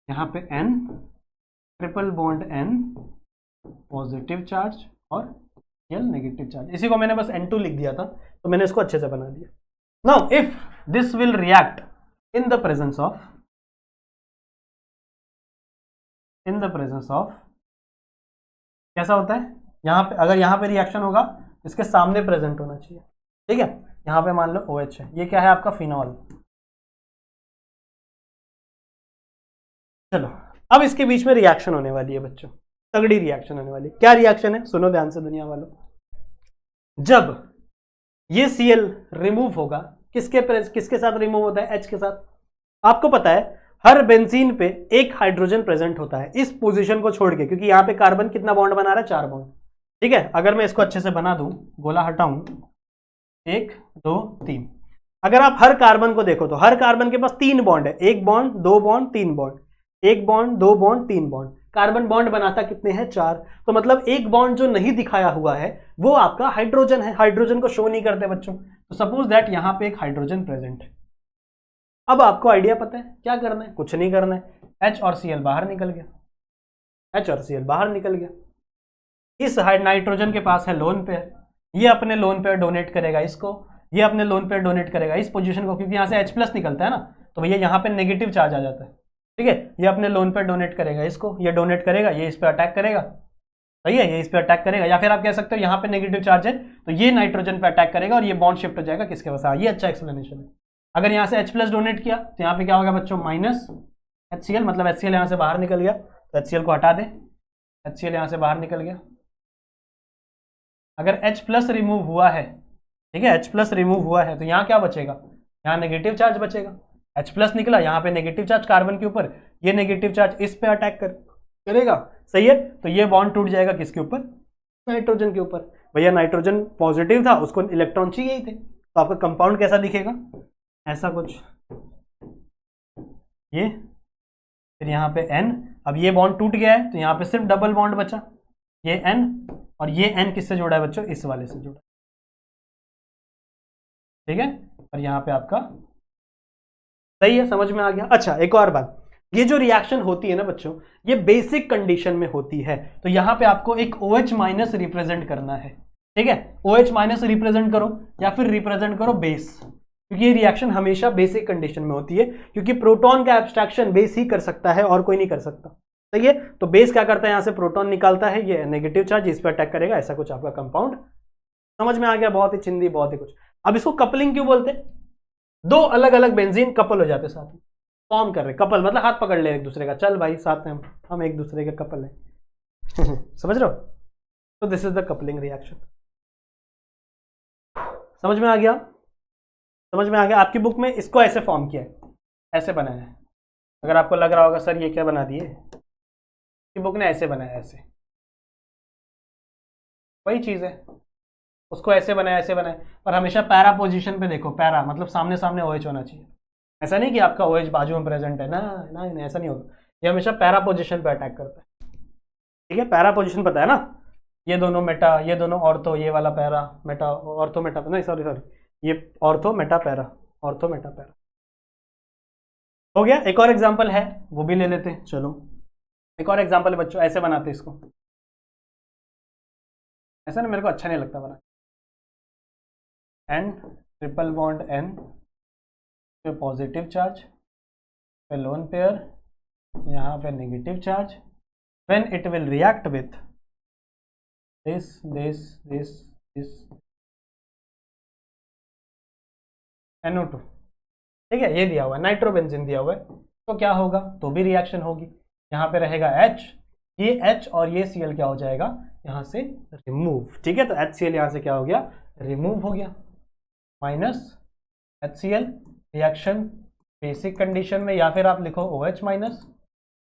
यहाँ पे N, triple bond N, positive charge, और L नेगेटिव चार्ज। इसी को मैंने बस N2 लिख दिया था, तो मैंने इसको अच्छे से बना दिया। Now if this will react in the presence of, कैसा होता है, यहाँ पे अगर यहाँ पे रिएक्शन होगा इसके सामने प्रेजेंट होना चाहिए, ठीक है। यहाँ पे मान लो OH है, ये क्या है आपका फिनॉल। चलो अब इसके बीच में रिएक्शन होने वाली है बच्चों, तगड़ी रिएक्शन होने वाली है। क्या रिएक्शन है, सुनो ध्यान से दुनिया वालों। जब ये Cl रिमूव होगा, किसके साथ रिमूव होता है, H के साथ। आपको पता है हर बेंजीन पे एक हाइड्रोजन प्रेजेंट होता है इस पोजीशन को छोड़ के, क्योंकि यहाँ पे कार्बन कितना बॉन्ड बना रहा है, 4 बॉन्ड, ठीक है। अगर मैं इसको अच्छे से बना दूं, गोला हटाऊं, 1 2 3, अगर आप हर कार्बन को देखो तो हर कार्बन के पास 3 बॉन्ड है, 1 bond 2 bond 3 bond, 1 bond 2 bond 3 bond. Carbon bond बनाता कितने हैं, 4। तो मतलब एक बॉन्ड जो नहीं दिखाया हुआ है वो आपका हाइड्रोजन है, हाइड्रोजन को शो नहीं करते बच्चों। तो सपोज दैट यहाँ पे एक हाइड्रोजन प्रेजेंट है। अब आपको आइडिया पता है क्या करना है, कुछ नहीं करना है, H और Cl बाहर निकल गया, H और Cl बाहर निकल गया। इस नाइट्रोजन के पास है लोन पेयर, ये अपने लोन पेयर डोनेट करेगा इसको, ये अपने लोन पेयर डोनेट करेगा इस पोजीशन को, क्योंकि यहाँ से H+ निकलता है ना, तो भैया यहाँ पे नेगेटिव चार्ज आ जाता है, ठीक है। ये अपने लोन पेयर डोनेट करेगा इसको, ये डोनेट करेगा, ये इस पर अटैक करेगा, सही है, ये इस पर अटैक करेगा। या फिर आप कह सकते हो यहाँ पे नेगेटिव चार्ज है तो ये नाइट्रोजन पे अटैक करेगा और ये बॉन्ड शिफ्ट हो जाएगा किसके पास, ये अच्छा एक्सप्लेनेशन है। अगर यहाँ से H प्लस डोनेट किया तो यहाँ पे क्या होगा बच्चों, माइनस HCl, मतलब HCl यहाँ से बाहर निकल गया, तो HCl को हटा दें, HCl यहाँ से बाहर निकल गया। अगर H प्लस रिमूव हुआ है, ठीक है, H प्लस रिमूव हुआ है, तो यहाँ क्या बचेगा, यहाँ नेगेटिव चार्ज बचेगा। H प्लस निकला, यहाँ पे नेगेटिव चार्ज कार्बन के ऊपर, ये नेगेटिव चार्ज इस पे अटैक करेगा, सही है। तो ये बॉन्ड टूट जाएगा किसके ऊपर, नाइट्रोजन के ऊपर। भैया नाइट्रोजन पॉजिटिव था, उसको इलेक्ट्रॉन चाहिए ही थे, तो आपका कंपाउंड कैसा दिखेगा, ऐसा कुछ, ये, फिर यहाँ पे N। अब ये बॉन्ड टूट गया है तो यहाँ पे सिर्फ डबल बॉन्ड बचा, ये N, और ये N किससे जोड़ा है बच्चों, इस वाले से जोड़ा, ठीक है। और यहाँ पे आपका सही है, समझ में आ गया। अच्छा एक और बात, ये जो रिएक्शन होती है ना बच्चों, ये बेसिक कंडीशन में होती है, तो यहाँ पे आपको एक OH माइनस रिप्रेजेंट करना है, ठीक है। OH माइनस रिप्रेजेंट करो या फिर रिप्रेजेंट करो बेस, क्योंकि ये रिएक्शन हमेशा बेसिक कंडीशन में होती है, क्योंकि प्रोटॉन का एब्स्ट्रैक्शन बेस ही कर सकता है और कोई नहीं कर सकता, सही है। तो बेस क्या करता है, यहाँ से प्रोटॉन निकालता है, ये नेगेटिव चार्ज इस पर अटैक करेगा, ऐसा कुछ आपका कंपाउंड समझ में आ गया। बहुत ही चिंदी, बहुत ही कुछ। अब इसको कपलिंग क्यों बोलते हैं, दो अलग अलग बेंजीन कपल हो जाते साथ में, फॉर्म कर रहे, कपल मतलब हाथ पकड़ ले एक दूसरे का, चल भाई साथ में हम एक दूसरे के कपल हैं समझ रहे हो, तो this is the coupling reaction. समझ में आ गया, समझ में आ गया। आपकी बुक में इसको ऐसे फॉर्म किया है, ऐसे बनाया है। अगर आपको लग रहा होगा सर ये क्या बना दिए, की बुक ने ऐसे बनाया, ऐसे, वही चीज है, उसको ऐसे बनाया, ऐसे बनाया, पर हमेशा पैरा पोजीशन पे देखो, पैरा मतलब सामने सामने OH होना चाहिए, ऐसा नहीं कि आपका OH बाजू में प्रेजेंट है ना, ना ऐसा नहीं होगा, ये हमेशा पैरा पोजीशन पे अटैक करता है, ठीक है। पैरा पोजीशन पता है ना, ये दोनों मेटा, ये दोनों ऑर्थो, ये वाला पैरा मेटा, ऑर्थो मेटा, नहीं सॉरी सॉरी, ये ortho Meta para, ortho Meta para, हो गया। एक और एग्जांपल है, वो भी ले लेते हैं, चलो एक और एग्जांपल है बच्चों, ऐसे बनाते हैं इसको, ऐसा ना मेरे को अच्छा नहीं लगता बना, N ट्रिपल बॉन्ड N पे पॉजिटिव चार्ज, पे लोन पेयर, यहाँ पे negative charge, when it will react with this NO2, ठीक है, ये दिया हुआ है, नाइट्रोबेंजीन दिया हुआ है, तो क्या होगा, तो भी रिएक्शन होगी, यहाँ पे रहेगा H, ये H और ये Cl क्या हो जाएगा, यहाँ से रिमूव, ठीक है। तो HCl यहाँ से क्या हो गया, रिमूव हो गया, minus HCl, reaction basic condition में, या फिर आप लिखो OH माइनस,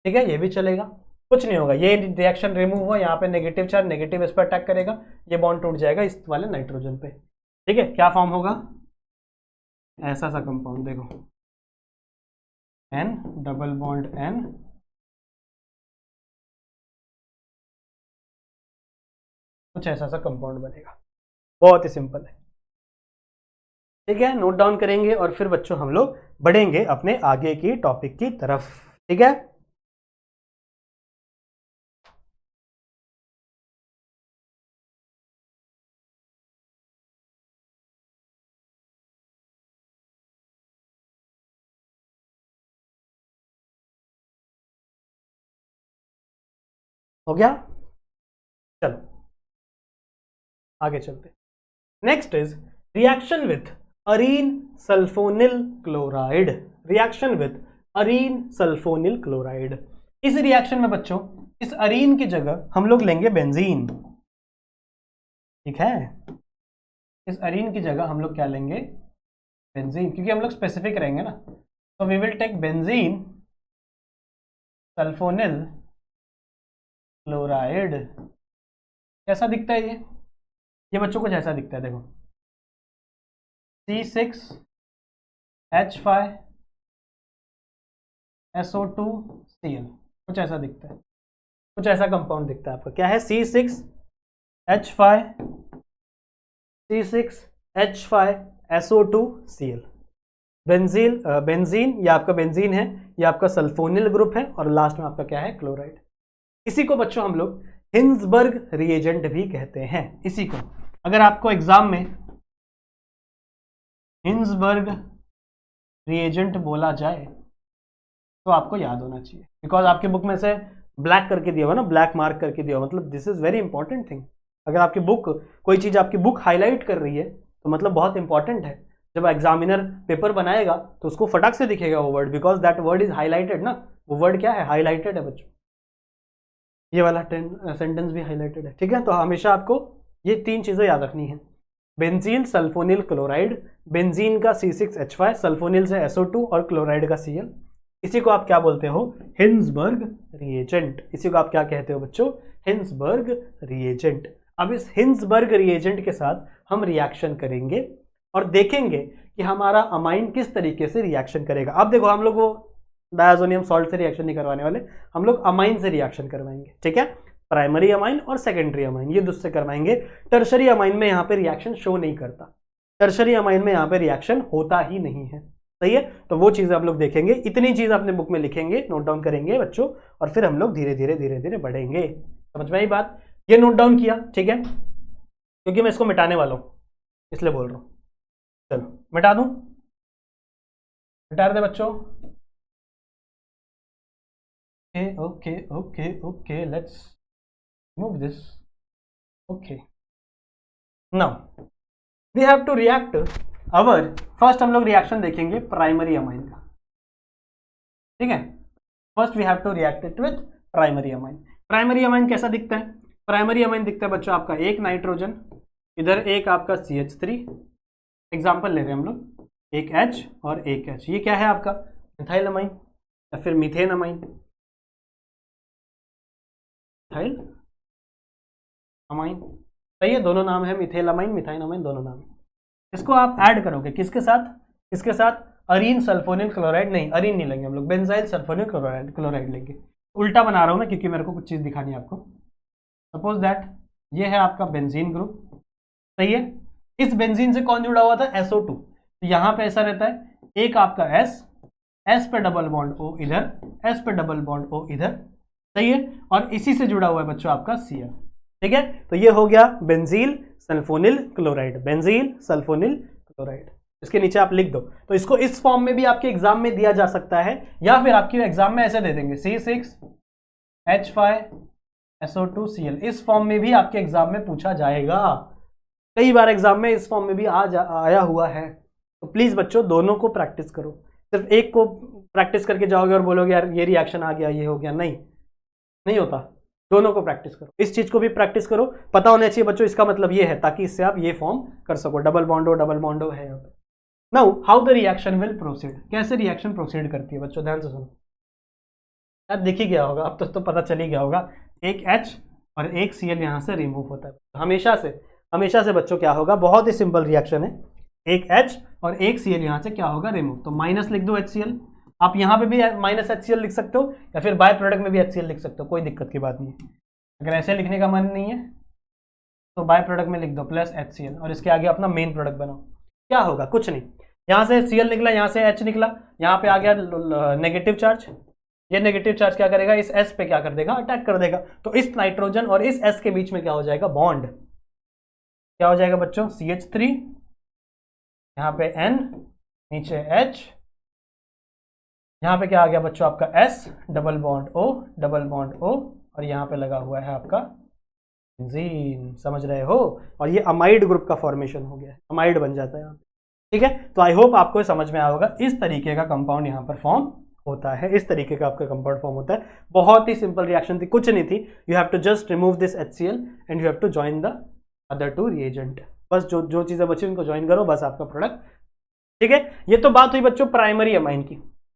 ठीक है, ये भी चलेगा, कुछ नहीं होगा, ये रिएक्शन रिमूव हुआ, यहाँ पे नेगेटिव चार्ज, नेगेटिव इस पर अटैक करेगा, ये बॉन्ड टूट जाएगा इस वाले नाइट्रोजन पे, ठीक है। क्या फॉर्म होगा, ऐसा सा कंपाउंड देखो, N डबल बॉन्ड N, कुछ ऐसा सा कंपाउंड बनेगा, बहुत ही सिंपल है, ठीक है। नोट डाउन करेंगे और फिर बच्चों हम लोग बढ़ेंगे अपने आगे की टॉपिक की तरफ, ठीक है। हो गया, चलो आगे चलते। Next is reaction with Areen sulphonyl chloride, reaction with Areen sulphonyl chloride. इस रिएक्शन में बच्चों इस अरीन की जगह हम लोग लेंगे बेंजीन, ठीक है। इस अरीन की जगह हम लोग क्या लेंगे, बेंजीन, क्योंकि हम लोग स्पेसिफिक रहेंगे ना, तो we will take benzene sulphonyl chloride. कैसा दिखता है ये बच्चों कुछ ऐसा दिखता है, देखो C6H5SO2Cl, कुछ ऐसा दिखता है, कुछ ऐसा कंपाउंड दिखता है आपका, क्या है, C6H5SO2Cl, बेंजीन, ये आपका बेंजीन है, ये आपका सल्फोनिल ग्रुप है, और लास्ट में आपका क्या है, क्लोराइड। इसी को बच्चों हम लोग हिंसबर्ग रिएजेंट भी कहते हैं। इसी को अगर आपको एग्जाम में हिंसबर्ग रिएजेंट बोला जाए तो आपको याद होना चाहिए, बिकॉज आपके बुक में से ब्लैक करके दिया हुआ ना, ब्लैक मार्क करके दिया हुआ, मतलब this is very important thing. अगर आपकी बुक, कोई चीज आपकी बुक हाईलाइट कर रही है तो मतलब बहुत इंपॉर्टेंट है, जब एग्जामिनर पेपर बनाएगा तो उसको फटाक से दिखेगा वो word, because that word is highlighted ना। वो वर्ड क्या है, हाईलाइटेड है बच्चों। ये वाला सेंटेंस भी हाईलाइटेड है, ठीक है। तो हमेशा आपको ये 3 चीजें याद रखनी है। बेंजीन सल्फोनिल क्लोराइड, बेंजीन का C6H5, सल्फोनिल से SO2 और क्लोराइड का Cl। इसी को आप क्या बोलते हो, हिंसबर्ग रिएजेंट। इसी को आप क्या कहते हो बच्चों, हिंसबर्ग रिएजेंट। अब इस हिंसबर्ग रिएजेंट के साथ हम रिएक्शन करेंगे और देखेंगे कि हमारा अमाइन किस तरीके से रिएक्शन करेगा। अब देखो, हम लोग वो डायजोनियम सॉल्ट से रिएक्शन नहीं करवाने वाले, हम लोग अमाइन से रिएक्शन करवाएंगे, ठीक है। प्राइमरी अमाइन और सेकेंडरी अमाइन ये दूसरे करवाएंगे। टर्शरी अमाइन में यहाँ पे रिएक्शन शो नहीं करता, टर्शरी अमाइन में यहाँ पे रिएक्शन होता ही नहीं है, सही है। तो वो चीजें हम लोग देखेंगे, इतनी चीज अपने बुक में लिखेंगे, नोट डाउन करेंगे बच्चों, और फिर हम लोग धीरे धीरे धीरे धीरे बढ़ेंगे। समझ में आई बात, ये नोट डाउन किया, ठीक है, क्योंकि मैं इसको मिटाने वाला हूं इसलिए बोल रहा हूं। चलो मिटा दूं, मिटा दे बच्चों। Okay okay okay, let's move this. Okay, now we have to react our first, हम लोग रिएक्शन देखेंगे प्राइमरी अमाइन का, ठीक है। First we have to react it with primary amine. Primary amine कैसा दिखता है, प्राइमरी अमाइन दिखता है बच्चों आपका एक नाइट्रोजन, इधर एक आपका CH3, एग्जाम्पल ले रहे हैं हम लोग, एक H और एक H। ये क्या है आपका मिथाइल अमाइन या फिर मीथेन अमाइन, मिथाइल अमाइन, सही है। दोनों नाम है, मिथेल अमाइन, मिथाइल अमाइन, दोनों नाम है। इसको आप ऐड करोगे किसके साथ, किसके साथ, अरीन सल्फोनिल क्लोराइड, नहीं अरीन नहीं लेंगे हम लोग, बेंजाइल सल्फोनिल क्लोराइड लेंगे। उल्टा बना रहा हूं मैं क्योंकि मेरे को कुछ चीज दिखानी है आपको। सपोज दैट ये है आपका बेंजीन ग्रुप, सही है। इस बेंजीन से कौन जुड़ा हुआ था, SO2। तो यहां पे ऐसा रहता है, एक आपका S पे डबल बॉन्ड O इधर, S पे डबल बॉन्ड O इधर, सही है। और इसी से जुड़ा हुआ है बच्चों आपका Cl, ठीक है। तो ये हो गया बेंजील सल्फोनिल क्लोराइड, बेंजील सल्फोनिल क्लोराइड। इसके नीचे आप लिख दो। तो इसको इस फॉर्म में भी आपके एग्जाम में दिया जा सकता है, या फिर आपके एग्जाम में ऐसे दे देंगे C6H5SO2Cl। इस फॉर्म में भी आपके एग्जाम में पूछा जाएगा, कई बार एग्जाम में इस फॉर्म में भी आया हुआ है। तो प्लीज बच्चों दोनों को प्रैक्टिस करो, सिर्फ एक को प्रैक्टिस करके जाओगे और बोलोगे यार ये रिएक्शन आ गया, ये हो गया, नहीं होता। दोनों को प्रैक्टिस करो, इस चीज को भी प्रैक्टिस करो, पता होना चाहिए बच्चों इसका मतलब ये है, ताकि इससे आप ये फॉर्म कर सको, डबल बॉन्ड है यहाँ पे। Now how the reaction will proceed, कैसे रिएक्शन प्रोसीड करती है बच्चों, ध्यान से सुनो। यार दिख ही गया होगा अब तो पता चल ही गया होगा, एक H और एक Cl यहाँ से रिमूव होता है हमेशा से बच्चों क्या होगा, बहुत ही सिंपल रिएक्शन है, एक H और एक Cl यहाँ से क्या होगा, रिमूव। तो माइनस लिख दो HCl, आप यहाँ पे भी माइनस HCl लिख सकते हो, या फिर बाय प्रोडक्ट में भी HCl लिख सकते हो, कोई दिक्कत की बात नहीं है। अगर ऐसे लिखने का मन नहीं है तो बाय प्रोडक्ट में लिख दो प्लस HCl, और इसके आगे अपना मेन प्रोडक्ट बनाओ। क्या होगा, कुछ नहीं, यहाँ से Cl निकला, यहाँ से H निकला, यहाँ पे आ गया नेगेटिव चार्ज। ये नेगेटिव चार्ज क्या करेगा, इस S पे क्या कर देगा, अटैक कर देगा। तो इस नाइट्रोजन और इस S के बीच में क्या हो जाएगा, बॉन्ड। क्या हो जाएगा बच्चों, CH3, यहाँ पे N, नीचे H, यहाँ पे क्या आ गया बच्चों आपका S, डबल बॉन्ड O, और यहाँ पे लगा हुआ है आपका बेंजीन, समझ रहे हो। और ये अमाइड ग्रुप का फॉर्मेशन हो गया, अमाइड बन जाता है यहाँ, ठीक है। तो आई होप आपको समझ में आया होगा, इस तरीके का कंपाउंड यहाँ पर फॉर्म होता है, इस तरीके का आपका कंपाउंड फॉर्म होता है। बहुत ही सिंपल रिएक्शन थी, कुछ नहीं थी। You have to just remove this HCl and you have to join the other two reagent. बस जो चीजें बची उनको ज्वाइन करो, बस आपका प्रोडक्ट, ठीक है। ये तो बात हुई बच्चों प्राइमरी अमाइन की।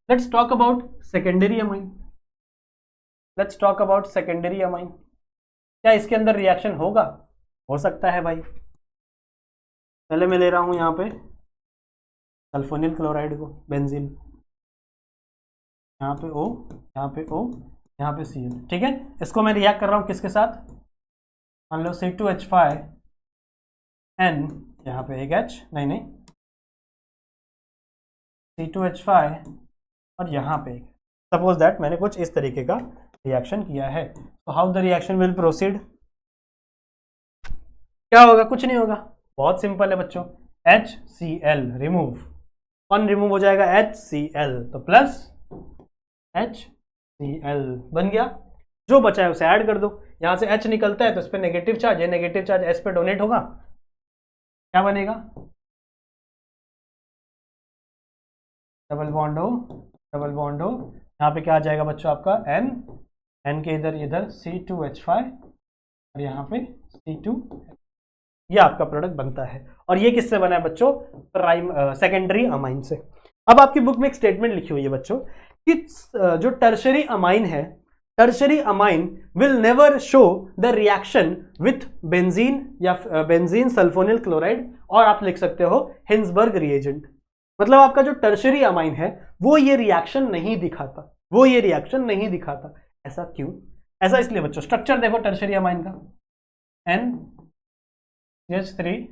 Let's talk about secondary amine. क्या इसके अंदर रिएक्शन होगा, हो सकता है भाई। पहले मैं ले रहा हूं यहाँ पे सल्फोनिल क्लोराइड को, बेंजीन, यहाँ पे O, यहाँ पे O, यहाँ पे Cl, ठीक है। इसको मैं रिएक्ट कर रहा हूँ किसके साथ, मान लो C2H5N, यहाँ पे एक H, नहीं C2H5 और यहाँ पे एक। सपोज दैट मैंने कुछ इस तरीके का रिएक्शन किया है, तो how the reaction will proceed, क्या होगा, कुछ नहीं होगा, बहुत सिंपल है बच्चों। HCl रिमूव, कौन रिमूव हो जाएगा, HCl, तो प्लस HCl बन गया। जो बचा है उसे ऐड कर दो, यहां से H निकलता है तो इस पे नेगेटिव चार्ज, ये नेगेटिव चार्ज S पे डोनेट होगा, क्या बनेगा, double bond O, double bond O, यहाँ पे क्या आ जाएगा बच्चों आपका N के इधर C2H5 और यहाँ पे C2, ये आपका प्रोडक्ट बनता है। और ये किससे बना है बच्चों? सेकेंडरी अमाइन से। अब आपकी बुक में एक स्टेटमेंट लिखी हुई है बच्चों कि जो टर्शरी अमाइन है, tertiary amine will never show the reaction with benzene या बेंजीन सल्फोनिल क्लोराइड, और आप लिख सकते हो हिंसबर्ग रिएजेंट। मतलब आपका जो टर्शरी अमाइन है वो ये रिएक्शन नहीं दिखाता, वो ये रिएक्शन नहीं दिखाता। ऐसा क्यों? ऐसा इसलिए बच्चों, स्ट्रक्चर देखो टर्शरी अमाइन का, NCH3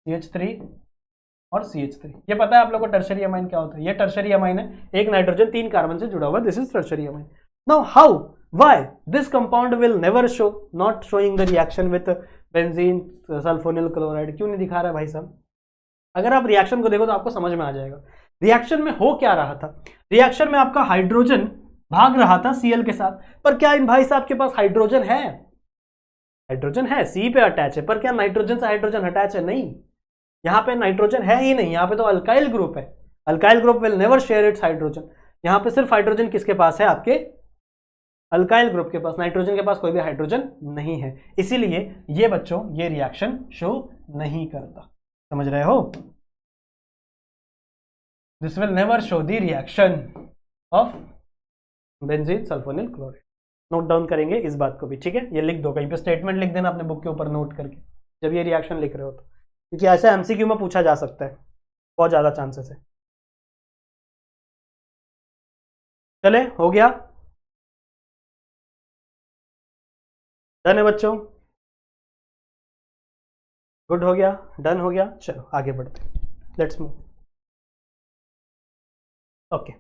CH3 और CH3। ये पता है आप लोगों को टर्शरी अमाइन क्या होता है? ये टर्शरी अमाइन है, एक नाइट्रोजन 3 कार्बन से जुड़ा हुआ, this is tertiary amine. Now how, why this compound will never show, not showing the reaction with benzene sulphonyl chloride? क्यों नहीं दिखा रहा है भाई साहब? अगर आप रिएक्शन को देखो तो आपको समझ में आ जाएगा रिएक्शन में हो क्या रहा था। रिएक्शन में आपका हाइड्रोजन भाग रहा था Cl के साथ, पर क्या इन भाई साहब के पास हाइड्रोजन है? हाइड्रोजन है, C पे अटैच है, पर क्या नाइट्रोजन से हाइड्रोजन अटैच है? नहीं, यहाँ पे नाइट्रोजन है ही नहीं, यहाँ पे तो अल्काइल ग्रुप है। Alkyl group will never share its hydrogen. यहाँ पे सिर्फ हाइड्रोजन किसके पास है? आपके अल्काइल ग्रुप के पास। नाइट्रोजन के पास कोई भी हाइड्रोजन नहीं है, इसीलिए ये बच्चों ये रिएक्शन शो नहीं करता। समझ रहे हो? This will never show the reaction of benzene sulphonyl chloride. Note down करेंगे इस बात को भी, ठीक है? ये लिख दो कहीं पे, स्टेटमेंट लिख देना अपने बुक के ऊपर नोट करके जब ये रिएक्शन लिख रहे हो तो, क्योंकि ऐसा एमसीक्यू में पूछा जा सकता है, बहुत ज्यादा चांसेस है। चले, हो गया? डन है बच्चों? गुड हो गया, डन हो गया। चलो आगे बढ़ते हैं, let's move. Okay,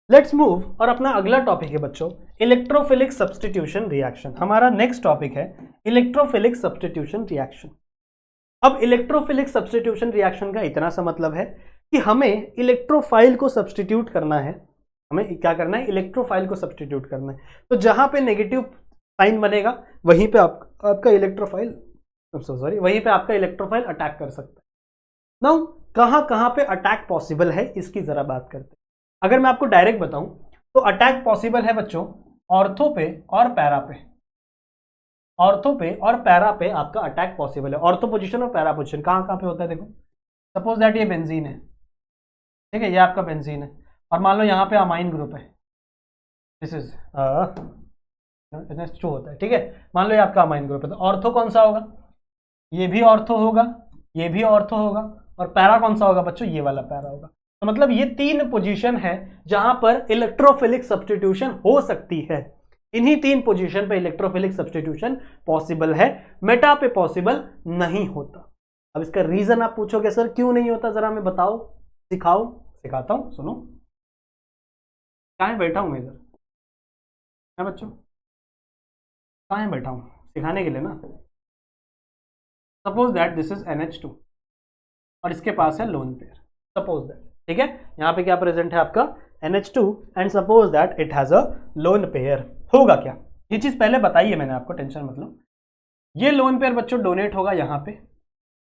let's move. और अपना अगला टॉपिक है बच्चों इलेक्ट्रोफिलिक सब्स्टिट्यूशन रिएक्शन। हमारा नेक्स्ट टॉपिक है इलेक्ट्रोफिलिक सब्स्टिट्यूशन रिएक्शन। अब इलेक्ट्रोफिलिक सब्स्टिट्यूशन रिएक्शन का इतना सा मतलब है कि हमें इलेक्ट्रोफाइल को सब्स्टिट्यूट करना है। हमें क्या करना है? इलेक्ट्रोफाइल को सब्स्टिट्यूट करना है। तो जहां पे नेगेटिव साइन बनेगा वहीं पे आपका इलेक्ट्रोफाइल, सॉरी, वहीं पे आपका इलेक्ट्रोफाइल अटैक कर सकता है। नाउ कहां पे अटैक पॉसिबल है इसकी जरा बात करते हैं। अगर मैं आपको डायरेक्ट बताऊं तो अटैक पॉसिबल है बच्चों ऑर्थो पे और पैरा पे। ऑर्थो पे और पैरा पे आपका अटैक पॉसिबल है। ऑर्थो पोजीशन और पैरा पोजीशन कहां पे होता है? देखो, सपोज दैट ये बेंजीन है, ठीक है, ये आपका बेंजीन है, और मान लो यहाँ पे अमाइन ग्रुप है, दिस इज NH2 होता है, ठीक है, मान लो ये आपका अमाइन ग्रुप है। तो ऑर्थो कौन सा होगा? ये भी ऑर्थो होगा, ये भी ऑर्थो होगा, और पैरा कौन सा होगा बच्चों? ये वाला पैरा होगा। तो मतलब ये 3 पोजीशन है जहां पर इलेक्ट्रोफिलिक सब्स्टिट्यूशन हो सकती है। इन्हीं 3 पोजीशन पे इलेक्ट्रोफिलिक सब्स्टिट्यूशन पॉसिबल है, मेटा पे पॉसिबल नहीं होता। अब इसका रीजन आप पूछोगे सर क्यों नहीं होता, जरा हमें बताओ, सिखाओ। सिखाता हूं, सुनो। कहां बैठा हूं मैं इधर? है बच्चों, कहां बैठा हूं? सिखाने के लिए ना। Suppose that this is NH2 और इसके पास है लोन पेयर, सपोज दैट, ठीक है। यहाँ पे क्या प्रेजेंट है आपका? NH2 and suppose that it has a lone pair. होगा क्या? ये चीज पहले बताई है मैंने आपको, टेंशन मत लो। ये लोन पेयर बच्चों डोनेट होगा यहाँ पे,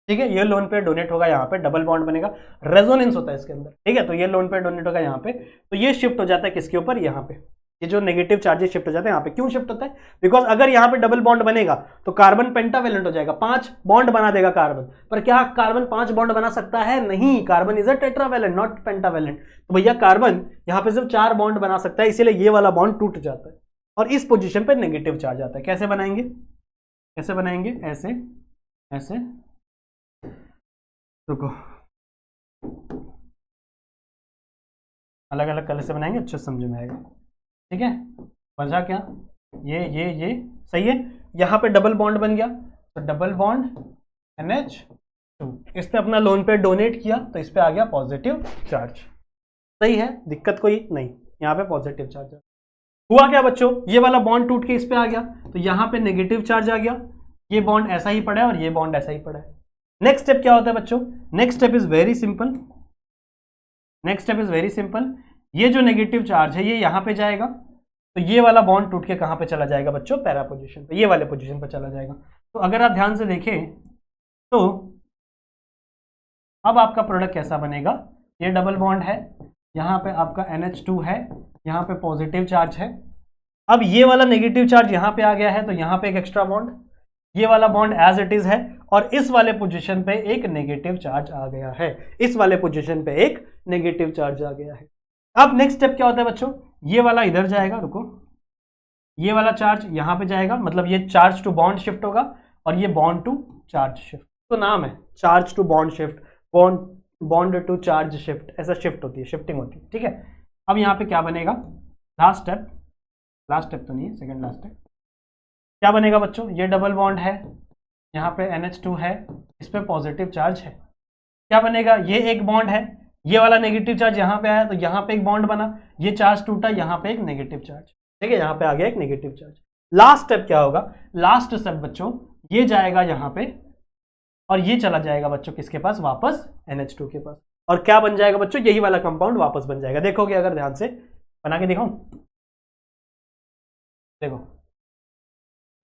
ठीक है, ये लोन पेयर डोनेट होगा यहाँ पे, डबल बॉन्ड बनेगा, रेजोनेंस होता है इसके अंदर, ठीक है। तो ये लोन पेयर डोनेट होगा यहाँ पे, तो ये शिफ्ट हो जाता है किसके ऊपर? यहाँ पे। ये जो नेगेटिव चार्जेस शिफ्ट हो जाते हैं यहाँ पे। क्यों शिफ्ट होता है? बिकॉज अगर यहाँ पे डबल बॉन्ड बनेगा तो कार्बन पेंटावेलेंट हो जाएगा, 5 बॉन्ड बना देगा कार्बन। पर क्या कार्बन 5 बॉन्ड बना सकता है? नहीं, carbon is a tetravalent not pentavalent. तो भैया कार्बन यहाँ पे सिर्फ 4 बॉन्ड बना सकता है, इसीलिए ये वाला बॉन्ड टूट जाता है और इस पोजीशन पे नेगेटिव चार्ज आता है। कैसे बनाएंगे? कैसे बनाएंगे? ऐसे, ऐसे, रुको, अलग अलग कलर से बनाएंगे, अच्छे समझ में आएगा, ठीक है। वजह क्या? ये सही है। यहाँ पे डबल बॉन्ड बन गया, तो डबल बॉन्ड NH2, इस पे अपना लोन पे डोनेट किया तो इस पे आ गया पॉजिटिव चार्ज। सही है, दिक्कत कोई नहीं, यहाँ पे पॉजिटिव चार्ज हुआ। क्या बच्चों? ये वाला बॉन्ड टूट के इस पे आ गया, तो यहाँ पे नेगेटिव चार्ज आ गया, ये बॉन्ड ऐसा ही पड़ा है और ये बॉन्ड ऐसा ही पड़ा है। नेक्स्ट स्टेप क्या होता है बच्चों? Next step is very simple. Next step is very simple. ये जो नेगेटिव चार्ज है ये यहाँ पे जाएगा, तो ये वाला बॉन्ड टूट के कहाँ पे चला जाएगा बच्चों? पैरा पोजीशन पे, ये वाले पोजीशन पे चला जाएगा। तो अगर आप ध्यान से देखें तो अब आपका प्रोडक्ट कैसा बनेगा? ये डबल बॉन्ड है, यहाँ पे आपका NH2 है, यहाँ पे पॉजिटिव चार्ज है। अब ये वाला नेगेटिव चार्ज यहाँ पे आ गया है, तो यहाँ पे एक एक्स्ट्रा बॉन्ड, ये वाला बॉन्ड एज इट इज है, और इस वाले पोजीशन पे एक नेगेटिव चार्ज आ गया है, इस वाले पोजीशन पे एक नेगेटिव चार्ज आ गया है। अब नेक्स्ट स्टेप क्या होता है बच्चों, ये वाला इधर जाएगा, रुको, ये वाला चार्ज यहाँ पे जाएगा, मतलब ये चार्ज टू बॉन्ड शिफ्ट होगा, और ये बॉन्ड टू चार्ज शिफ्ट, तो नाम है charge to bond shift, bond to charge shift, ऐसा शिफ्ट होती है, शिफ्टिंग होती है, ठीक है। अब यहाँ पे क्या बनेगा, लास्ट स्टेप तो नहीं है, सेकंड लास्ट स्टेप, क्या बनेगा बच्चों, ये डबल बॉन्ड है, यहाँ पे NH2 है, इस पे पॉजिटिव चार्ज है, क्या बनेगा, ये एक बॉन्ड है, ये वाला नेगेटिव चार्ज यहाँ पे आया, तो यहाँ पे एक बॉन्ड बना, ये चार्ज टूटा, यहाँ पे एक नेगेटिव चार्ज, ठीक है, यहाँ पे आ गया एक नेगेटिव चार्ज। लास्ट स्टेप क्या होगा, लास्ट स्टेप बच्चों, ये जाएगा यहाँ पे, और ये चला जाएगा बच्चों किसके पास, वापस NH2 के पास, और क्या बन जाएगा बच्चों, यही वाला कंपाउंड वापस बन जाएगा। देखोगे अगर ध्यान से बना के दिखाऊं, देखो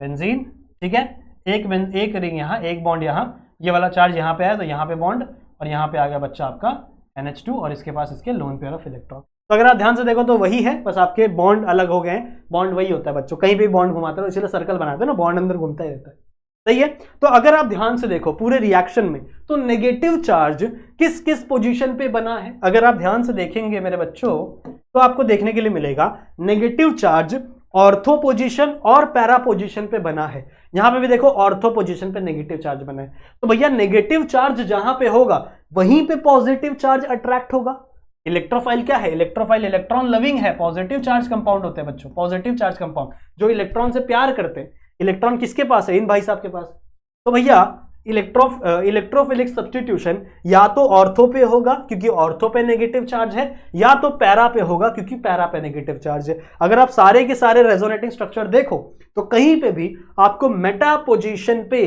बेंजीन, ठीक है, एक रिंग यहाँ, एक बॉन्ड यहाँ, ये वाला चार्ज यहाँ पे आया, तो यहाँ पे बॉन्ड, और यहाँ पे आ गया बच्चा आपका NH2, और इसके पास इसके लोन पेयर ऑफ इलेक्ट्रॉन। तो अगर आप ध्यान से देखो तो वही है, बस आपके बॉन्ड अलग हो गए हैं, बॉन्ड वही होता है बच्चों, कहीं भी बॉन्ड घुमाते हो, इसलिए सर्कल बनाते हो ना, बॉन्ड अंदर घूमता ही रहता है, सही है। तो अगर आप ध्यान से देखो पूरे रिएक्शन में, तो नेगेटिव चार्ज किस किस पोजीशन पे बना है, अगर आप ध्यान से देखेंगे मेरे बच्चों, तो आपको देखने के लिए मिलेगा नेगेटिव चार्ज ऑर्थो पोजीशन और पैरा पोजीशन पे बना है। यहां पे भी देखो ऑर्थो पोजीशन पे नेगेटिव चार्ज बना है, तो भैया नेगेटिव चार्ज जहां पे होगा वहीं पे पॉजिटिव चार्ज अट्रैक्ट होगा। इलेक्ट्रोफाइल क्या है, इलेक्ट्रोफाइल इलेक्ट्रॉन लविंग है, पॉजिटिव चार्ज कंपाउंड होते हैं बच्चों, पॉजिटिव चार्ज कंपाउंड जो इलेक्ट्रॉन से प्यार करते हैं। इलेक्ट्रॉन किसके पास है, इन भाई साहब के पास। तो भैया इलेक्ट्रोफिलिक सब्स्टिट्यूशन या तो ऑर्थो पे होगा क्योंकि ऑर्थो पे नेगेटिव चार्ज है, या तो पैरा पे होगा क्योंकि पैरा पे नेगेटिव चार्ज है। अगर आप सारे के सारे रेजोनेटिंग स्ट्रक्चर देखो तो कहीं पे भी आपको मेटा पोजीशन पे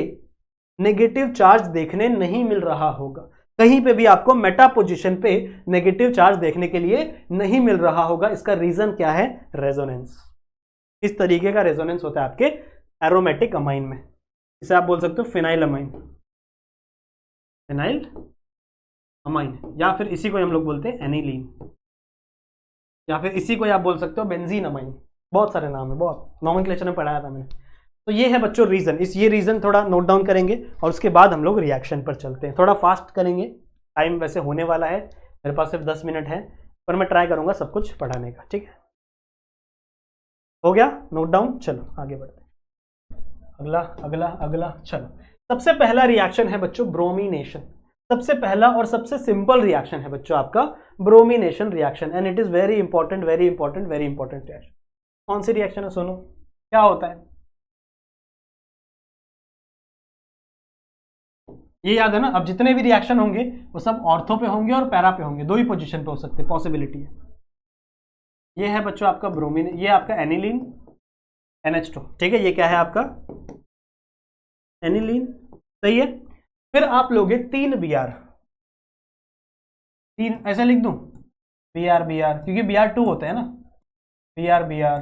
नेगेटिव चार्ज देखने नहीं मिल रहा होगा, कहीं पे भी आपको मेटा पोजीशन पे नेगेटिव चार्ज देखने के लिए नहीं मिल रहा होगा। इसका रीजन क्या है, रेजोनेंस। इस तरीके का रेजोनेंस होता है आपके एरोमेटिक अमाइन में, इसे आप बोल सकते हो फिनाइल अमाइन, फिनाइल अमाइन, या फिर इसी को हम लोग बोलते हैं एनिलीन, या फिर इसी को आप बोल सकते हो बेंजीन अमाइन, बहुत सारे नाम है, बहुत नॉमेनक्लेचर में पढ़ाया था मैंने। तो ये है बच्चों रीजन, ये रीजन थोड़ा नोट डाउन करेंगे और उसके बाद हम लोग रिएक्शन पर चलते हैं। थोड़ा फास्ट करेंगे, टाइम वैसे होने वाला है, मेरे पास सिर्फ 10 मिनट है, पर मैं ट्राई करूंगा सब कुछ पढ़ाने का, ठीक है। हो गया नोट डाउन, चलो आगे बढ़ते हैं। अगला अगला अगला, चलो सबसे पहला रिएक्शन है बच्चों ब्रोमिनेशन। सबसे पहला और सबसे सिंपल रिएक्शन है बच्चों आपका bromination reaction, and it is very important very important very important reaction. कौन सी रिएक्शन है, सुनो क्या होता है, ये याद है ना। अब जितने भी रिएक्शन होंगे वो सब ऑर्थो पे होंगे और पैरा पे होंगे, दो ही पोजीशन पे हो सकते, पॉसिबिलिटी है। ये है बच्चों आपका ब्रोमीन, ये आपका एनिलीन NH2, ठीक है, ये क्या है आपका एनिलीन, सही है। फिर आप लोगे 3 Br, 3 ऐसे लिख दूं, Br Br, क्योंकि Br2 होता है ना, Br Br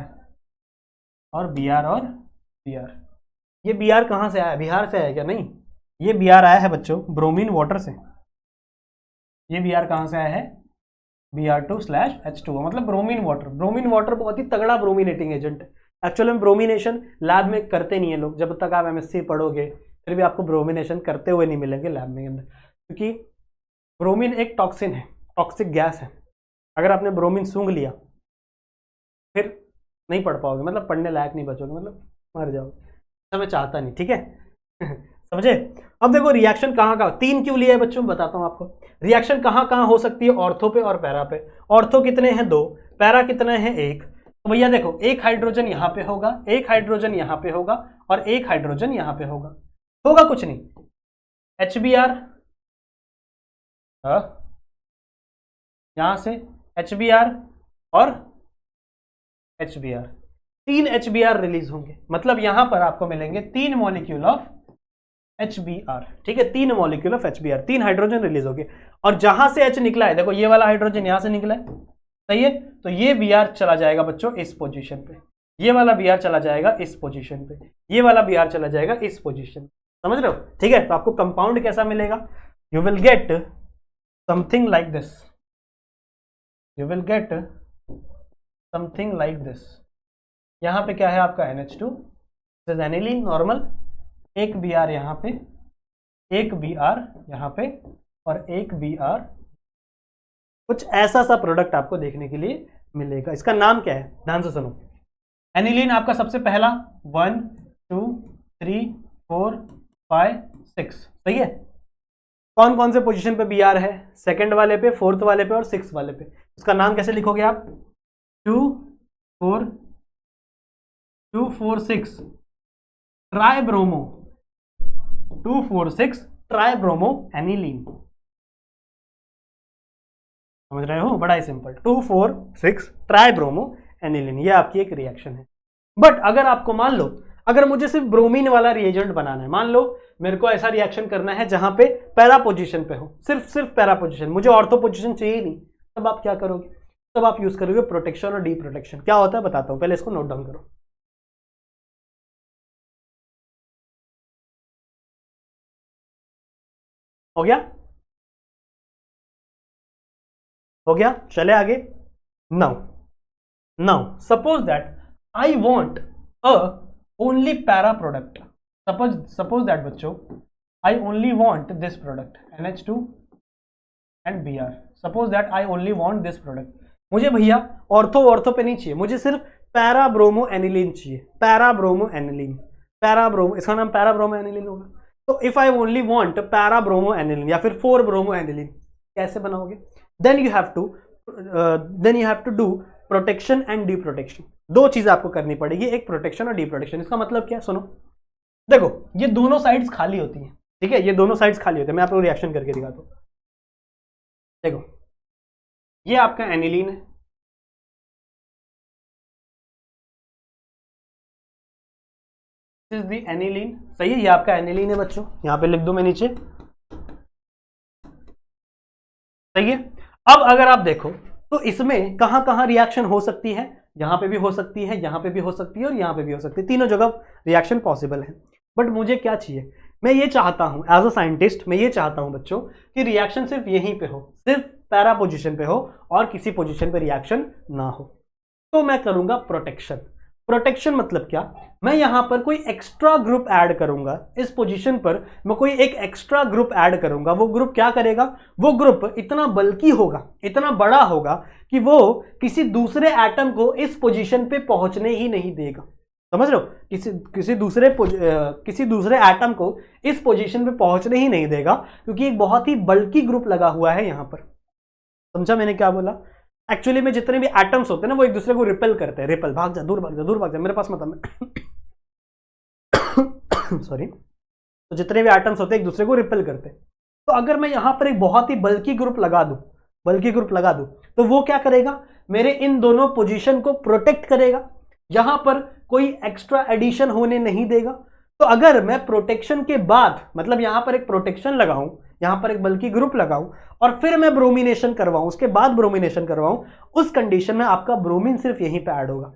और Br और Br। ये Br कहां से आया, बिहार से आया क्या, नहीं, ये Br आया है बच्चों ब्रोमीन वाटर से। ये Br कहां से आया है, Br2/H2O, मतलब ब्रोमीन वाटर। ब्रोमीन वाटर बहुत ही तगड़ा ब्रोमिनेटिंग एजेंट है। एक्चुअली में ब्रोमिनेशन लैब में करते नहीं है लोग, जब तक आप MSc पढ़ोगे फिर भी आपको ब्रोमिनेशन करते हुए नहीं मिलेंगे लैब में अंदर, क्योंकि ब्रोमीन एक टॉक्सिन है, टॉक्सिक गैस है। अगर आपने ब्रोमीन सूंघ लिया फिर नहीं पढ़ पाओगे, मतलब पढ़ने लायक नहीं बचोगे, मतलब मर जाओगे, ऐसा मैं चाहता नहीं, ठीक है समझे। अब देखो रिएक्शन कहाँ कहाँ, 3 क्यों लिया है बच्चों, बताता हूँ आपको। रिएक्शन कहाँ कहाँ हो सकती है, ऑर्थो पे और पैरा पे। ऑर्थो कितने हैं, 2, पैरा कितने हैं, 1। तो भैया देखो, एक हाइड्रोजन यहाँ पे होगा, एक हाइड्रोजन यहाँ पे होगा, और एक हाइड्रोजन यहाँ पे होगा कुछ नहीं, HBr, यहां से HBr और HBr, 3 HBr रिलीज होंगे, मतलब यहां पर आपको मिलेंगे 3 मॉलिक्यूल ऑफ HBr, ठीक है, 3 molecule of HBr, 3 hydrogen release हो गए। और जहां से H निकला है, देखो ये वाला हाइड्रोजन यहां से निकला है, सही है, तो ये Br चला जाएगा बच्चों इस पोजीशन पे, ये वाला Br चला जाएगा इस पोजीशन पे, ये वाला Br चला जाएगा इस पोजीशन पे, समझ रहे हो, ठीक है। तो आपको कंपाउंड कैसा मिलेगा, you will get something like this, you will get something like this. यहाँ पे क्या है आपका NH2, this is aniline normal, एक Br यहाँ पे, एक Br यहाँ पे और एक Br। कुछ ऐसा सा प्रोडक्ट आपको देखने के लिए मिलेगा। इसका नाम क्या है, ध्यान से सुनो। एनिलीन आपका सबसे पहला 1 2 3 4 5 6, सही है। कौन कौन से पोजीशन पे Br है, सेकंड वाले पे, फोर्थ वाले पे और सिक्स वाले पे। इसका नाम कैसे लिखोगे आप, 2 4 2 4 6 ट्राइब्रोमो, 2 4 6 ट्राइब्रोमो एनिलीन। समझ रहे हो, बड़ा ही सिंपल, 2 4 6 ट्राइब्रोमो एनिलीन, ये आपकी एक रिएक्शन है। बट अगर आपको मान लो, अगर मुझे सिर्फ ब्रोमीन वाला रिएजेंट बनाना है, मान लो मेरे को ऐसा रिएक्शन करना है जहां पे पैरा पोजीशन पे हो, सिर्फ पैरा पोजीशन, मुझे ऑर्थो पोजीशन चाहिए नहीं, तब आप क्या करोगे, तब आप यूज करोगे प्रोटेक्शन और डी प्रोटेक्शन। क्या होता है बताता हूं, पहले इसको नोट डाउन करो। हो गया, हो गया, चले आगे। Now suppose that I want a only para product, suppose that बच्चों I only want this product NH2 and Br, suppose that I only want this product. मुझे भैया ऑर्थो पे नहीं चाहिए, मुझे सिर्फ पैरा ब्रोमो एनिलीन चाहिए, para bromo aniline, para bromo, इसका नाम पैरा ब्रोमो एनिलीन होगा। तो if I only want para bromo aniline या फिर 4 ब्रोमो एनिलीन, कैसे बनाओगे, then you have to do protection and deprotection. दो चीज आपको करनी पड़ेगी, एक प्रोटेक्शन और डी प्रोटेक्शन। इसका मतलब क्या, सुनो, देखो ये दोनों साइड्स खाली होती हैं, ठीक है, ये दोनों साइड्स खाली होते हैं, मैं आपको रिएक्शन करके दिखाता हूं। देखो ये आपका एनिलीन है, दिस इज द एनिलीन, सही है, ये आपका एनिलीन है बच्चों, यहां पे लिख दो मैं नीचे, सही है। अब अगर आप देखो तो इसमें कहां कहां रिएक्शन हो सकती है, यहां पे भी हो सकती है, यहां पे भी हो सकती है और यहां पे भी हो सकती है, तीनों जगह रिएक्शन पॉसिबल है। बट मुझे क्या चाहिए, मैं ये चाहता हूं एज अ साइंटिस्ट, मैं ये चाहता हूं बच्चों कि रिएक्शन सिर्फ यहीं पे हो, सिर्फ पैरा पोजीशन पे हो और किसी पोजीशन पे रिएक्शन ना हो। तो मैं करूंगा प्रोटेक्शन। प्रोटेक्शन मतलब क्या, मैं यहां पर कोई एक्स्ट्रा ग्रुप ऐड करूंगा, इस पोजीशन पर मैं कोई एक एक्स्ट्रा ग्रुप ऐड करूंगा। वो ग्रुप क्या करेगा, वो ग्रुप इतना बल्कि होगा, इतना बड़ा होगा कि वो किसी दूसरे एटम को इस पोजीशन पे पहुंचने ही नहीं देगा। समझ रहे हो, किसी दूसरे एटम को इस पोजीशन पे पहुंचने ही नहीं देगा, क्योंकि एक बहुत ही बल्कि ग्रुप लगा हुआ है यहां पर। समझा मैंने क्या बोला, एक्चुअली में जितने भी एटम्स होते हैं ना वो एक दूसरे को रिपेल करते हैं, रिपेल, भाग जा, दूर भाग जा, दूर भाग जा, मेरे पास मत आ, सॉरी। तो जितने भी एटम्स होते हैं एक दूसरे को रिपेल करते हैं। तो अगर मैं यहां पर एक बहुत ही बल्कि ग्रुप लगा दूं, तो वो क्या करेगा, मेरे इन दोनों पोजीशन को प्रोटेक्ट करेगा, यहां पर कोई एक्स्ट्रा एडिशन होने नहीं देगा। तो अगर मैं प्रोटेक्शन के बाद, मतलब यहां पर एक प्रोटेक्शन लगाऊं, यहां पर एक बल्कि ग्रुप लगाऊं और फिर मैं ब्रोमिनेशन करवाऊं, उसके बाद ब्रोमिनेशन करवाऊं, उस कंडीशन में आपका ब्रोमीन सिर्फ यहीं पे ऐड होगा।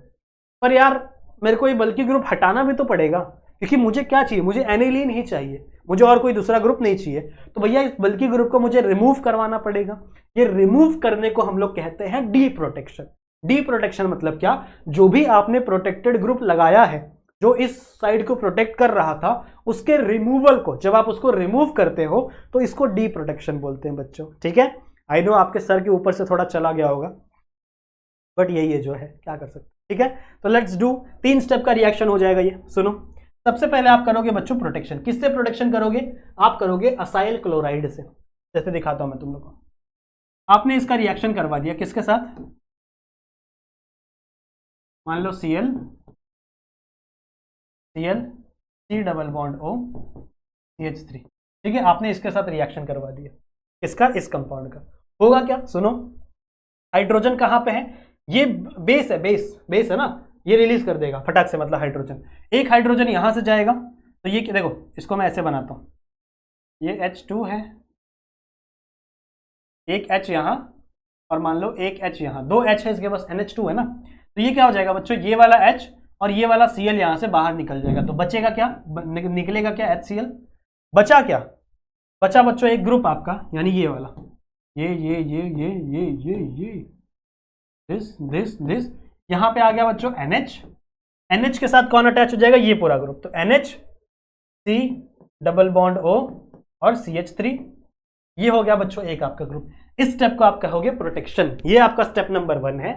पर यार मेरे को ये बल्कि ग्रुप हटाना भी तो पड़ेगा, क्योंकि मुझे क्या चाहिए, मुझे एनिलीन ही चाहिए, मुझे और कोई दूसरा ग्रुप नहीं चाहिए। तो भैया इस बल्कि ग्रुप को मुझे रिमूव करवाना पड़ेगा। ये रिमूव करने को हम लोग कहते हैं डी प्रोटेक्शन। डी प्रोटेक्शन मतलब क्या, जो भी आपने प्रोटेक्टेड ग्रुप लगाया है, जो इस साइड को प्रोटेक्ट कर रहा था, उसके रिमूवल को, जब आप उसको रिमूव करते हो तो इसको डी प्रोटेक्शन बोलते हैं बच्चों, ठीक है। आई नो आपके सर के ऊपर से थोड़ा चला गया होगा, बट यही है जो है, क्या कर सकते, ठीक है। तो लेट्स डू, 3 स्टेप का रिएक्शन हो जाएगा ये। सुनो, सबसे पहले आप करोगे बच्चों प्रोटेक्शन। किससे प्रोटेक्शन करोगे, आप करोगे असाइल क्लोराइड से। जैसे दिखाता हूं मैं तुम लोग को, आपने इसका रिएक्शन करवा दिया किसके साथ, मान लो Cl C double bond O CH3, ठीक है। आपने इसके साथ रिएक्शन करवा दिया, इसका इस कंपाउंड का। होगा क्या, सुनो, हाइड्रोजन कहां पे है, ये बेस है, बेस है ना, ये रिलीज कर देगा फटाक से, मतलब हाइड्रोजन, एक हाइड्रोजन यहां से जाएगा। तो ये देखो, इसको मैं ऐसे बनाता हूं, ये H2 है, एक H यहां और मान लो एक H यहां, 2 H है इसके पास, NH2 है ना। तो ये क्या हो जाएगा बच्चों, ये वाला H और ये वाला Cl यहां से बाहर निकल जाएगा। तो बचेगा क्या, निकलेगा क्या, HCl। बचा क्या, बचा बच्चों एक ग्रुप आपका, यानी ये वाला, ये दिस यहां पे आ गया बच्चों NH। NH के साथ कौन अटैच हो जाएगा? ये पूरा ग्रुप। तो NH C double bond O और CH3, ये हो गया बच्चों एक आपका ग्रुप। इस स्टेप को आप कहोगे प्रोटेक्शन। ये आपका स्टेप नंबर 1 है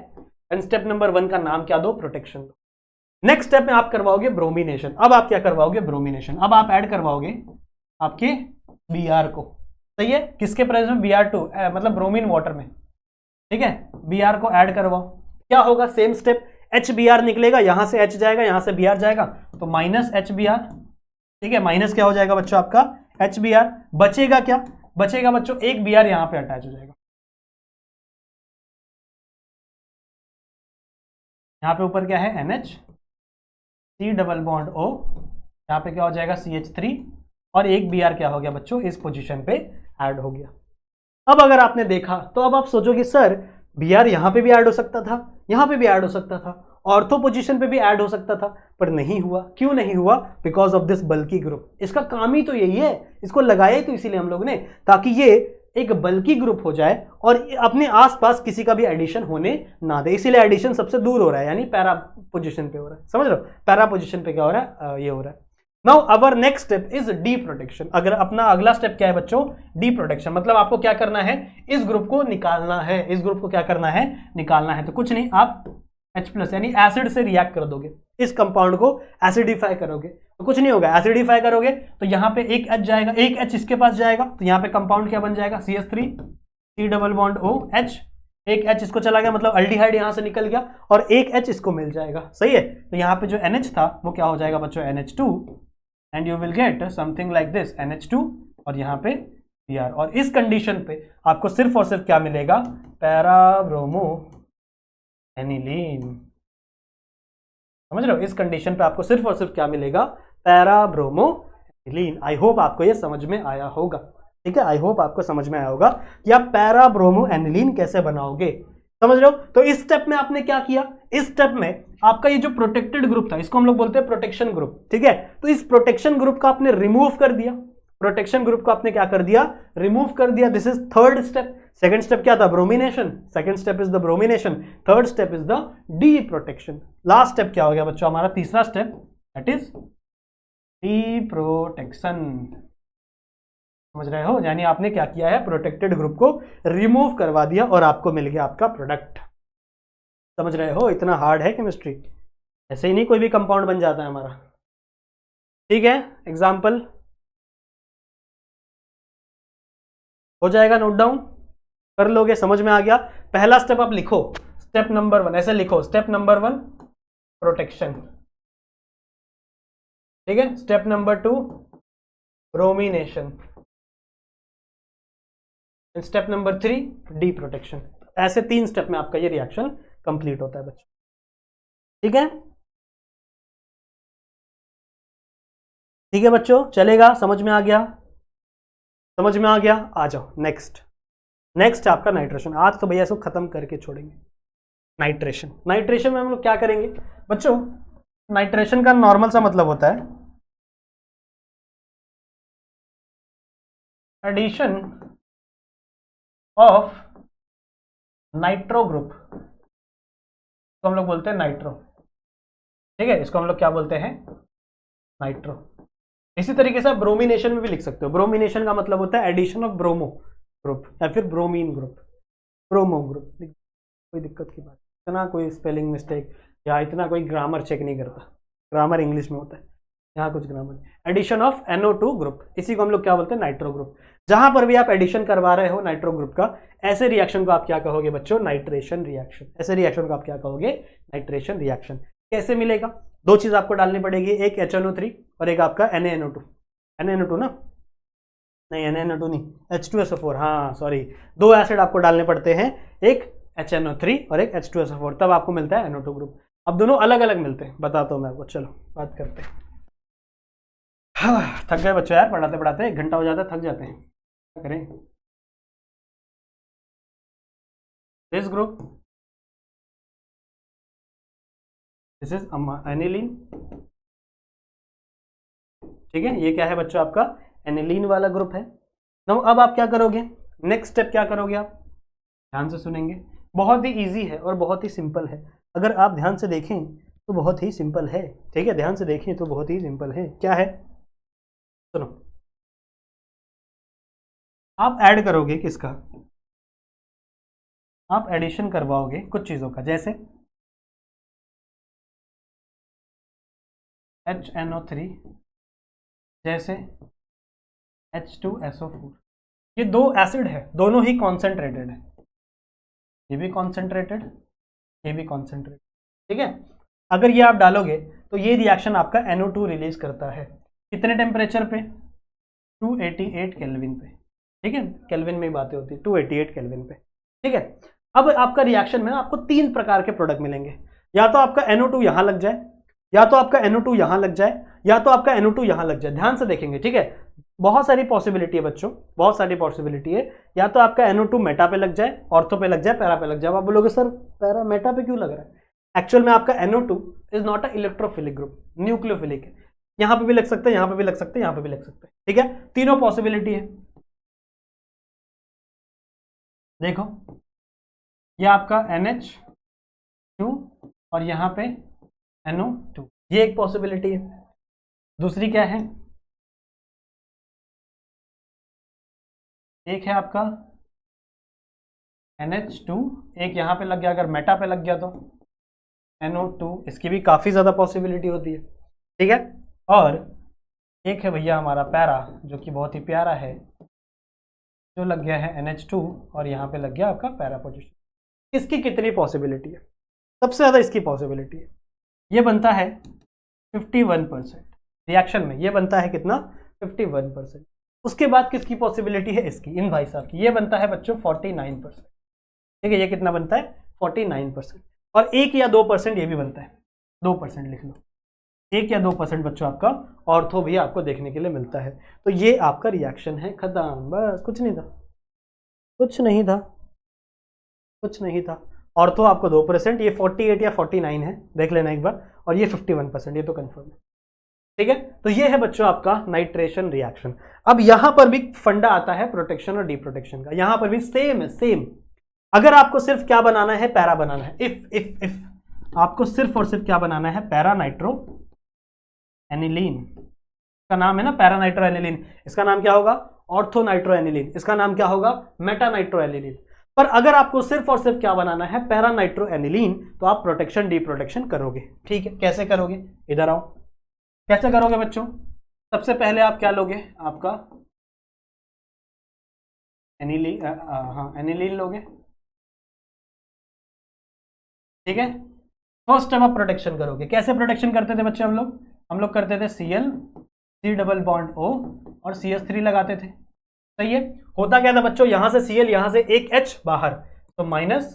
एंड स्टेप नंबर 1 का नाम क्या दो? प्रोटेक्शन दो। नेक्स्ट स्टेप में आप करवाओगे ब्रोमिनेशन। अब आप क्या करवाओगे? ब्रोमिनेशन। अब आप ऐड करवाओगे आपके Br को, सही है? किसके प्रेजेंस में? Br2 मतलब ब्रोमीन वाटर में, ठीक है? Br को ऐड करवाओ, क्या होगा? सेम स्टेप, HBr निकलेगा, यहां से H जाएगा, यहां से Br जाएगा, तो माइनस HBr, ठीक है? माइनस क्या हो जाएगा बच्चों आपका? HBr। बचेगा क्या? बचेगा बच्चों एक Br यहां पे अटैच हो जाएगा, यहां पे ऊपर क्या है? NH C double bond O, यहां पे क्या हो जाएगा? CH3 और एक Br क्या हो गया बच्चों? इस पोजीशन पे ऐड हो गया। अब अगर आपने देखा तो अब आप सोचोगे सर Br यहां पे भी ऐड हो सकता था, यहां पे भी ऐड हो सकता था, ऑर्थो पोजीशन पे भी ऐड हो सकता था, पर नहीं हुआ। क्यों नहीं हुआ? Because of this bulky group. इसका काम ही तो यही है, इसको लगाया ही तो इसीलिए हम लोग ने, ताकि ये एक बल्की ग्रुप हो जाए और अपने आसपास किसी का भी एडिशन होने ना दे। इसीलिए एडिशन सबसे दूर हो रहा है, यानी पैरा पोजीशन पे हो रहा है। समझ रहे हो? पैरा पोजीशन पे क्या हो रहा है? ये हो रहा है। Now our next step is D protection. अगर अपना अगला स्टेप क्या है बच्चों? D protection. मतलब आपको क्या करना है? इस ग्रुप को निकालना है। इस ग्रुप को क्या करना है? निकालना है। तो कुछ नहीं, आप H+ यानी एसिड से रिएक्ट कर दोगे, इस कंपाउंड को एसिडिफाई करोगे, तो कुछ नहीं होगा। एसिडिफाई करोगे तो यहां पे एक H जाएगा, एक H इसके पास जाएगा, तो यहां पे कंपाउंड क्या बन जाएगा? CH3 C double bond O H, एक H इसको चला गया, मतलब अल्डिहाइड यहां से निकल गया, और एक H इसको मिल जाएगा, सही है? तो यहां पे जो NH था वो क्या हो जाएगा बच्चों? NH2, and you will get something like this NH2 और यहाँ पे Br। और इस कंडीशन पे आपको सिर्फ और सिर्फ क्या मिलेगा? पैराब्रोमो एनिलीन। समझ रहे हो? इस कंडीशन पे आपको सिर्फ और सिर्फ क्या मिलेगा? पैराब्रोमो एनिलीन। आई होप आपको ये समझ में आया होगा, ठीक है? आई होप आपको समझ में आया होगा कि आप पैराब्रोमो एनिलीन कैसे बनाओगे। समझ रहे हो? तो इस स्टेप में आपने क्या किया? इस स्टेप में आपका ये जो प्रोटेक्टेड ग्रुप था, इसको हम लोग बोलते हैं प्रोटेक्शन ग्रुप, ठीक है? तो इस प्रोटेक्शन ग्रुप को आपने रिमूव कर दिया। प्रोटेक्शन ग्रुप को आपने क्या कर दिया? रिमूव कर दिया। This is third step. Second step क्या था? Bromination. Second step is the bromination, third step is the D protection. Last step क्या हो गया बच्चों? हमारा तीसरा step, that is D protection. समझ रहे हो? यानी आपने क्या किया है? प्रोटेक्टेड ग्रुप को रिमूव करवा दिया और आपको मिल गया आपका प्रोडक्ट। समझ रहे हो? इतना हार्ड है केमिस्ट्री, ऐसे ही नहीं कोई भी कंपाउंड बन जाता है हमारा, ठीक है? एग्जाम्पल हो जाएगा, नोट डाउन कर लोगे, समझ में आ गया? पहला स्टेप आप लिखो, स्टेप नंबर 1, ऐसे लिखो, स्टेप नंबर 1 प्रोटेक्शन, ठीक है? Step number 2 bromination, step number 3 D protection. ऐसे 3 स्टेप में आपका ये रिएक्शन कंप्लीट होता है बच्चों, ठीक है? ठीक है बच्चों, चलेगा? समझ में आ गया? समझ में आ गया? आ जाओ नेक्स्ट। नेक्स्ट आपका नाइट्रेशन। आज तो भैया इसको खत्म करके छोड़ेंगे। नाइट्रेशन। नाइट्रेशन में हम लोग क्या करेंगे बच्चों? नाइट्रेशन का नॉर्मल सा मतलब होता है एडिशन ऑफ नाइट्रो ग्रुप, तो हम लोग बोलते हैं नाइट्रो, ठीक है? इसको हम लोग क्या बोलते हैं? नाइट्रो। इसी तरीके से आप ब्रोमिनेशन में भी लिख सकते हो। ब्रोमिनेशन का मतलब होता है एडिशन ऑफ ब्रोमो ग्रुप या फिर ब्रोमीन ग्रुप, ब्रोमो ग्रुप। कोई दिक्कत की बात, इतना कोई स्पेलिंग मिस्टेक या इतना कोई ग्रामर चेक नहीं करता। ग्रामर इंग्लिश में होता है, यहाँ कुछ grammar. Addition of NO2 group, इसी को हम लोग क्या बोलते हैं? Nitro group. जहां पर भी आप एडिशन करवा रहे हो नाइट्रो ग्रुप का, ऐसे रिएक्शन को आप क्या कहोगे बच्चों? Nitration reaction. ऐसे रिएक्शन को आप क्या कहोगे? Nitration reaction. कैसे मिलेगा? 2 चीज आपको डालनी पड़ेगी, एक HNO3 और एक आपका NaNO2। NaNO2 ना, नहीं NaNO2 नहीं, H2SO4, हाँ सॉरी, 2 एसिड आपको डालने पड़ते हैं, एक HNO3 और एक H2SO4, तब आपको मिलता है NO2 ग्रुप। अब दोनों अलग अलग मिलते हैं, बताता हूँ मैं आपको। चलो बात करते हैं। थक गए बच्चों यार, पढ़ाते पढ़ाते 1 घंटा हो जाता है, थक जाते हैं, क्या करें? This group, this is aniline, ठीक है? ये क्या है बच्चों? आपका एनिलीन वाला ग्रुप है। नाउ अब आप क्या करोगे? नेक्स्ट स्टेप क्या करोगे आप? ध्यान से सुनेंगे। बहुत ही इजी है और बहुत ही सिंपल है। अगर आप ध्यान से देखें तो बहुत ही सिंपल है, ठीक है, ध्यान से देखें तो बहुत ही सिंपल है। क्या है, सुनो, आप ऐड करोगे किसका, आप एडिशन करवाओगे कुछ चीज़ों का, जैसे HNO3, जैसे H2SO4। ये दो एसिड है, दोनों ही कॉन्सेंट्रेटेड है, ये भी कॉन्सेंट्रेटेड, ये भी कॉन्सेंट्रेटेड, ठीक है। अगर ये आप डालोगे तो ये रिएक्शन आपका NO2 रिलीज करता है, कितने टेम्परेचर पे, 288 केल्विन पे, ठीक है, केल्विन में ही बातें होती है, 288 केल्विन पे, ठीक है। अब आपका रिएक्शन में आपको 3 प्रकार के प्रोडक्ट मिलेंगे, या तो आपका NO2 यहां लग जाए, या तो आपका NO2 यहां लग जाए, या तो आपका NO2 यहां लग जाए। ध्यान से देखेंगे, ठीक है, बहुत सारी पॉसिबिलिटी है बच्चों, बहुत सारी पॉसिबिलिटी है। या तो आपका NO2 मेटा पे लग जाए, ऑर्थो पे लग जाए, पैरा पे लग जाए। आप बोलोगे सर पैरा मेटा पे क्यों लग रहा है, एक्चुअल में आपका NO2 is not a electrophilic group, nucleophilic है। यहां पे भी लग सकते हैं, यहां पे भी लग सकते हैं, यहां पे भी लग सकते हैं, ठीक है, तीनों पॉसिबिलिटी है। देखो ये आपका NH2 और यहां पे NO2, ये एक पॉसिबिलिटी है। दूसरी क्या है, एक है आपका NH2, एक यहां पे लग गया, अगर मेटा पे लग गया तो NO2, इसकी भी काफी ज्यादा पॉसिबिलिटी होती है, ठीक है। और एक है भैया हमारा पैरा, जो कि बहुत ही प्यारा है, जो लग गया है NH2 और यहाँ पे लग गया आपका पैरा पोजीशन। इसकी कितनी पॉसिबिलिटी है, सबसे ज़्यादा इसकी पॉसिबिलिटी है, ये बनता है 51% रिएक्शन में, ये बनता है कितना, 51%। उसके बाद किसकी पॉसिबिलिटी है, इसकी, इन भाई साहब की, ये बनता है बच्चों 49%, ठीक है, ये कितना बनता है 49%। और 1 या 2% ये भी बनता है, 2% लिख लो, 1 या 2% बच्चों आपका ऑर्थो भी आपको देखने के लिए मिलता है। तो ये आपका रिएक्शन है, खत्म, बस कुछ नहीं था, कुछ नहीं था, कुछ नहीं था। ऑर्थो आपको 2%, ये 48 या 49 है, देख लेना एक बार, और ये 51%, ये तो कंफर्म है, ठीक है। तो ये है बच्चों आपका नाइट्रेशन रिएक्शन। अब यहां पर भी फंडा आता है प्रोटेक्शन और डीप्रोटेक्शन का, यहां पर भी सेम है, सेम। अगर आपको सिर्फ क्या बनाना है, पैरा बनाना है, इफ आपको सिर्फ और सिर्फ क्या बनाना है, पैरा नाइट्रो एनिलीन, इसका नाम है ना पैरा नाइट्रो एनिलीन, इसका नाम क्या होगा, ऑर्थो नाइट्रो एनिलीन, इसका नाम क्या होगा, मेटा नाइट्रो एनिलीन। पर अगर आपको सिर्फ और सिर्फ क्या बनाना है, पैरा नाइट्रो एनिलीन, तो आप प्रोटेक्शन डीप्रोटेक्शन करोगे, ठीक है। कैसे करोगे, इधर आओ, कैसे करोगे बच्चों, सबसे पहले आप क्या लोगे, आपका एनिलीन, हाँ एनिलीन लोगे, ठीक है। फर्स्ट स्टेप आप प्रोटेक्शन करोगे, कैसे प्रोटेक्शन करते थे बच्चे हम लोग करते थे Cl, C double bond O और CH3 लगाते थे, सही है। होता क्या था बच्चों, यहां से Cl, यहां से एक H बाहर, तो माइनस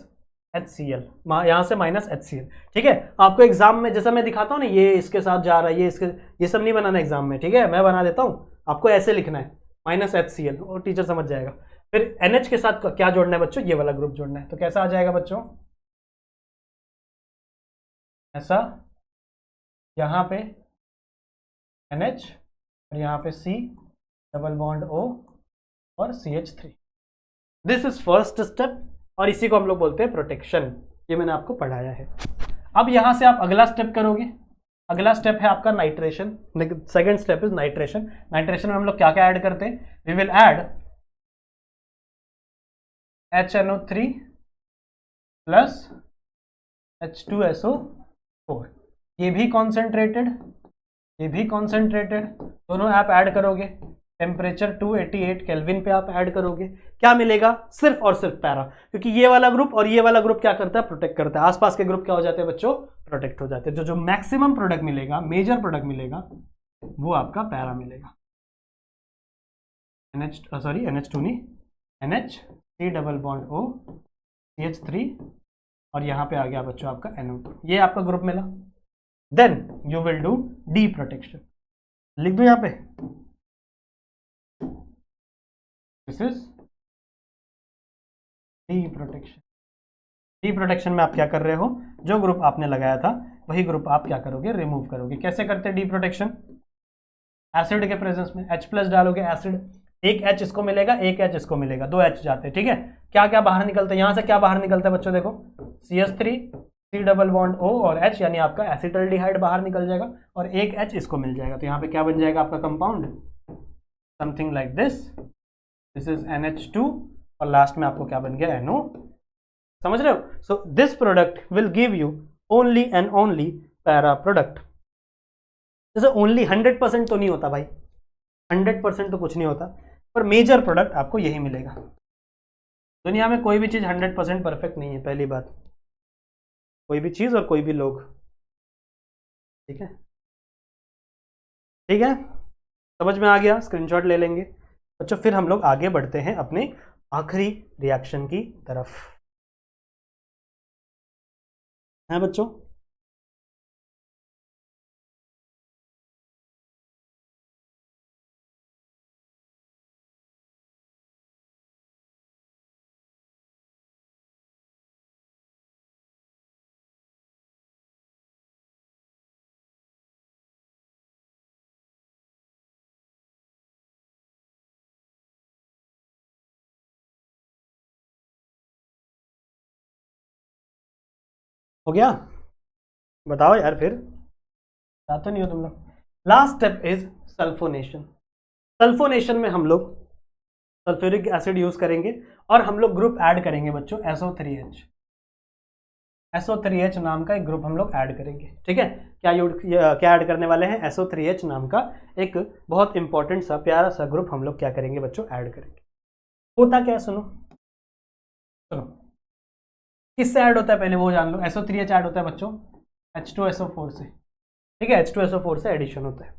HCl, यहां से माइनस HCl, ठीक है। आपको एग्जाम में जैसा मैं दिखाता हूं ना, ये इसके साथ जा रहा है, ये इसके, ये सब नहीं बनाना एग्जाम में, ठीक है, मैं बना देता हूं, आपको ऐसे लिखना है माइनस HCl, और टीचर समझ जाएगा। फिर NH के साथ क्या जोड़ना है बच्चों, ये वाला ग्रुप जोड़ना है, तो कैसा आ जाएगा बच्चों, ऐसा, यहाँ पे NH और यहाँ पे C डबल बॉन्ड O और CH3, this is first step, और इसी को हम लोग बोलते हैं प्रोटेक्शन, ये मैंने आपको पढ़ाया है। अब यहां से आप अगला स्टेप करोगे, अगला स्टेप है आपका nitration, second step is nitration. Nitration में हम लोग क्या क्या ऐड करते हैं, we will add HNO3 plus H2SO4, ये भी कॉन्सेंट्रेटेड, ये भी कॉन्सेंट्रेटेड, दोनों आप ऐड करोगे, टेम्परेचर 288 केल्विन पे आप ऐड करोगे, क्या मिलेगा, सिर्फ और सिर्फ पैरा, क्योंकि ये वाला ग्रुप और ये वाला ग्रुप क्या करता है, प्रोटेक्ट करता है, आसपास के ग्रुप क्या हो जाते हैं बच्चों, प्रोटेक्ट हो जाते हैं। जो जो मैक्सिमम प्रोडक्ट मिलेगा, मेजर प्रोडक्ट मिलेगा, वो आपका पैरा मिलेगा, NH2 नहीं, NH, C double bond O, CH3, और यहां पे आ गया बच्चों आपका NO2, ये आपका ग्रुप मिला। Then you will do deprotection, लिख दो यहां पे, this is deprotection. Deprotection में आप क्या कर रहे हो, जो ग्रुप आपने लगाया था वही ग्रुप आप क्या करोगे, रिमूव करोगे। कैसे करते हैं डी प्रोटेक्शन, एसिड के प्रेजेंस में H प्लस डालोगे, एसिड, एक H इसको मिलेगा, एक H इसको मिलेगा, 2 H जाते हैं, ठीक है। क्या क्या बाहर निकलता है, यहाँ से क्या बाहर निकलता है बच्चों, देखो CH3 C double bond O और H, यानी आपका एसिटल्डिहाइड बाहर निकल जाएगा और एक H इसको मिल जाएगा। तो यहाँ पे क्या बन जाएगा आपका compound, something like this is NH2 और लास्ट में आपको क्या बन गया NO। समझ रहे हो? So this product will give you only and only para product. जैसे ओनली 100% तो नहीं होता भाई, 100% तो कुछ नहीं होता, पर मेजर प्रोडक्ट आपको यही मिलेगा। दुनिया में कोई भी चीज़ 100% परफेक्ट नहीं है, पहली बात, कोई भी चीज़ और कोई भी लोग। ठीक है, ठीक है, समझ में आ गया? स्क्रीनशॉट ले लेंगे बच्चों। फिर हम लोग आगे बढ़ते हैं अपने आखिरी रिएक्शन की तरफ, है बच्चों? हो गया? बताओ यार, फिर तो नहीं हो तुम लोग। Last step is sulphonation. Sulphonation में हम लोग सल्फ्यूरिक एसिड यूज करेंगे और हम लोग ग्रुप ऐड करेंगे बच्चों SO3H। SO3H नाम का एक ग्रुप हम लोग ऐड करेंगे। ठीक है, क्या ऐड करने वाले हैं? SO3H नाम का एक बहुत इंपॉर्टेंट सा प्यारा सा ग्रुप हम लोग क्या करेंगे बच्चों, ऐड करेंगे। होता क्या है, सुनो सुनो, किससे ऐड होता है पहले वो जान लो। SO3H ऐड होता है बच्चों H2SO4 से। ठीक है, H2SO4 से एडिशन होता है।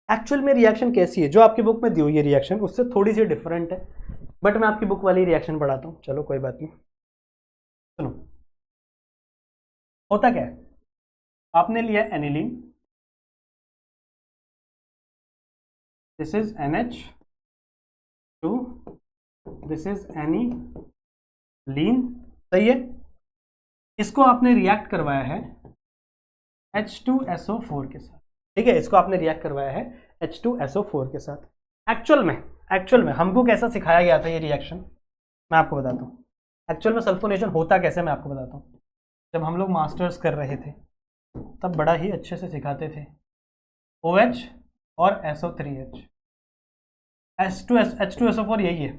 एक्चुअल में रिएक्शन कैसी है, जो आपकी बुक में दी हुई है रिएक्शन उससे थोड़ी सी डिफरेंट है, बट मैं आपकी बुक वाली रिएक्शन पढ़ाता हूँ। चलो कोई बात नहीं, सुनो। होता क्या है, आपने लिया aniline, this is NH2, this is aniline, सही है। इसको आपने रिएक्ट करवाया है H2SO4 के साथ। ठीक है, इसको आपने रिएक्ट करवाया है H2SO4 के साथ। एक्चुअल में हमको कैसा सिखाया गया था ये रिएक्शन, मैं आपको बताता हूँ। एक्चुअल में सल्फोनेशन होता कैसे, मैं आपको बताता हूँ। जब हम लोग मास्टर्स कर रहे थे तब बड़ा ही अच्छे से सिखाते थे। OH और SO3H, H2SO4 यही है,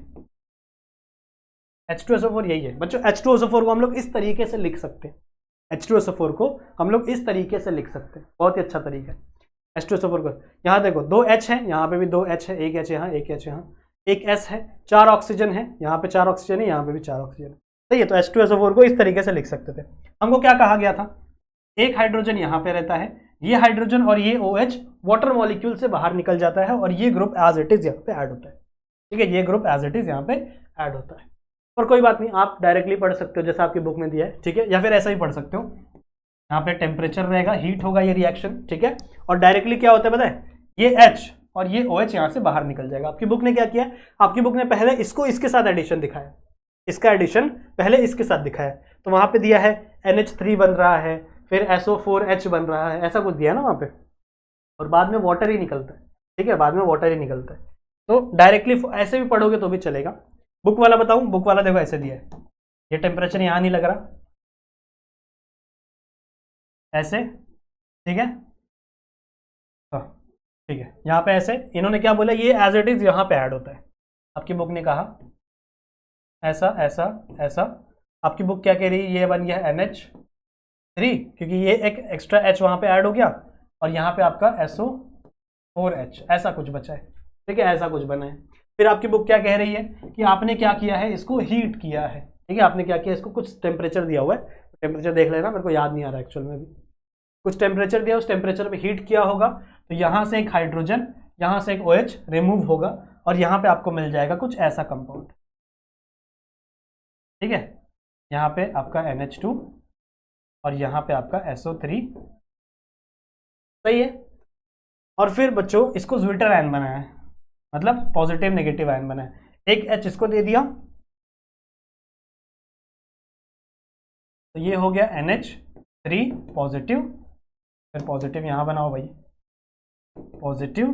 H2SO4 यही है बच्चों। H2SO4 को हम लोग इस तरीके से लिख सकते हैं, H2SO4 को हम लोग इस तरीके से लिख सकते हैं, बहुत ही अच्छा तरीका है। H2SO4 को यहाँ देखो 2 H है, यहाँ पे भी 2 H है, एक H यहाँ, एक H यहाँ, एक S है, 4 ऑक्सीजन है, यहाँ पे 4 ऑक्सीजन है, यहाँ पे भी 4 ऑक्सीजन है। सही है, तो H2SO4 को इस तरीके से लिख सकते थे। हमको क्या कहा गया था, एक हाइड्रोजन यहाँ पे रहता है, ये हाइड्रोजन और ये OH वाटर मॉलिक्यूल से बाहर निकल जाता है और ये ग्रुप एज इट इज यहाँ पे ऐड होता है। ठीक है, ये ग्रुप एज इट इज यहाँ पे ऐड होता है। और कोई बात नहीं, आप डायरेक्टली पढ़ सकते हो जैसा आपकी बुक में दिया है। ठीक है, या फिर ऐसा ही पढ़ सकते हो, यहाँ पे टेम्परेचर रहेगा, हीट होगा ये रिएक्शन। ठीक है, और डायरेक्टली क्या होता है पता है, ये H और ये OH यहाँ से बाहर निकल जाएगा। आपकी बुक ने क्या किया, आपकी बुक ने पहले इसको इसके साथ एडिशन दिखाया, इसका एडिशन पहले इसके साथ दिखाया। तो वहां पे दिया है NH3 बन रहा है, फिर SO4H बन रहा है, ऐसा कुछ दिया ना वहां पे, और बाद में वाटर ही निकलता है। ठीक है, बाद में वाटर ही निकलता है। तो डायरेक्टली ऐसे भी पढ़ोगे तो भी चलेगा। बुक वाला बताऊं, बुक वाला देखो ऐसे दिया है, ये टेम्परेचर यहाँ नहीं लग रहा, ऐसे। ठीक है, ठीक है, यहाँ पे ऐसे इन्होंने क्या बोला, ये एज इट इज यहाँ पे ऐड होता है। आपकी बुक ने कहा ऐसा ऐसा ऐसा, आपकी बुक क्या कह रही है, ये बन गया NH3 क्योंकि ये एक एक्स्ट्रा H वहाँ पे ऐड हो गया, और यहाँ पे आपका SO4H, ऐसा कुछ बचा है। ठीक है, ऐसा कुछ बना है। फिर आपकी बुक क्या कह रही है कि आपने क्या किया है, इसको हीट किया है। ठीक है, आपने क्या किया, इसको कुछ टेम्परेचर दिया हुआ है, टेम्परेचर देख लेना, मेरे को याद नहीं आ रहा एक्चुअल में भी। कुछ टेम्परेचर दिया, उस टेम्परेचर पे हीट किया होगा, तो यहाँ से एक हाइड्रोजन, यहाँ से एक OH रिमूव होगा और यहाँ पे आपको मिल जाएगा कुछ ऐसा कंपाउंड। ठीक है, यहाँ पे आपका NH2 और यहाँ पे आपका SO3। सही है, और फिर बच्चों इसको ज्विटर आयन बनाया है, मतलब पॉजिटिव नेगेटिव आयन बनाया। एक H इसको दे दिया, तो ये हो गया NH3 पॉजिटिव, फिर पॉजिटिव यहाँ बनाओ भाई, पॉजिटिव,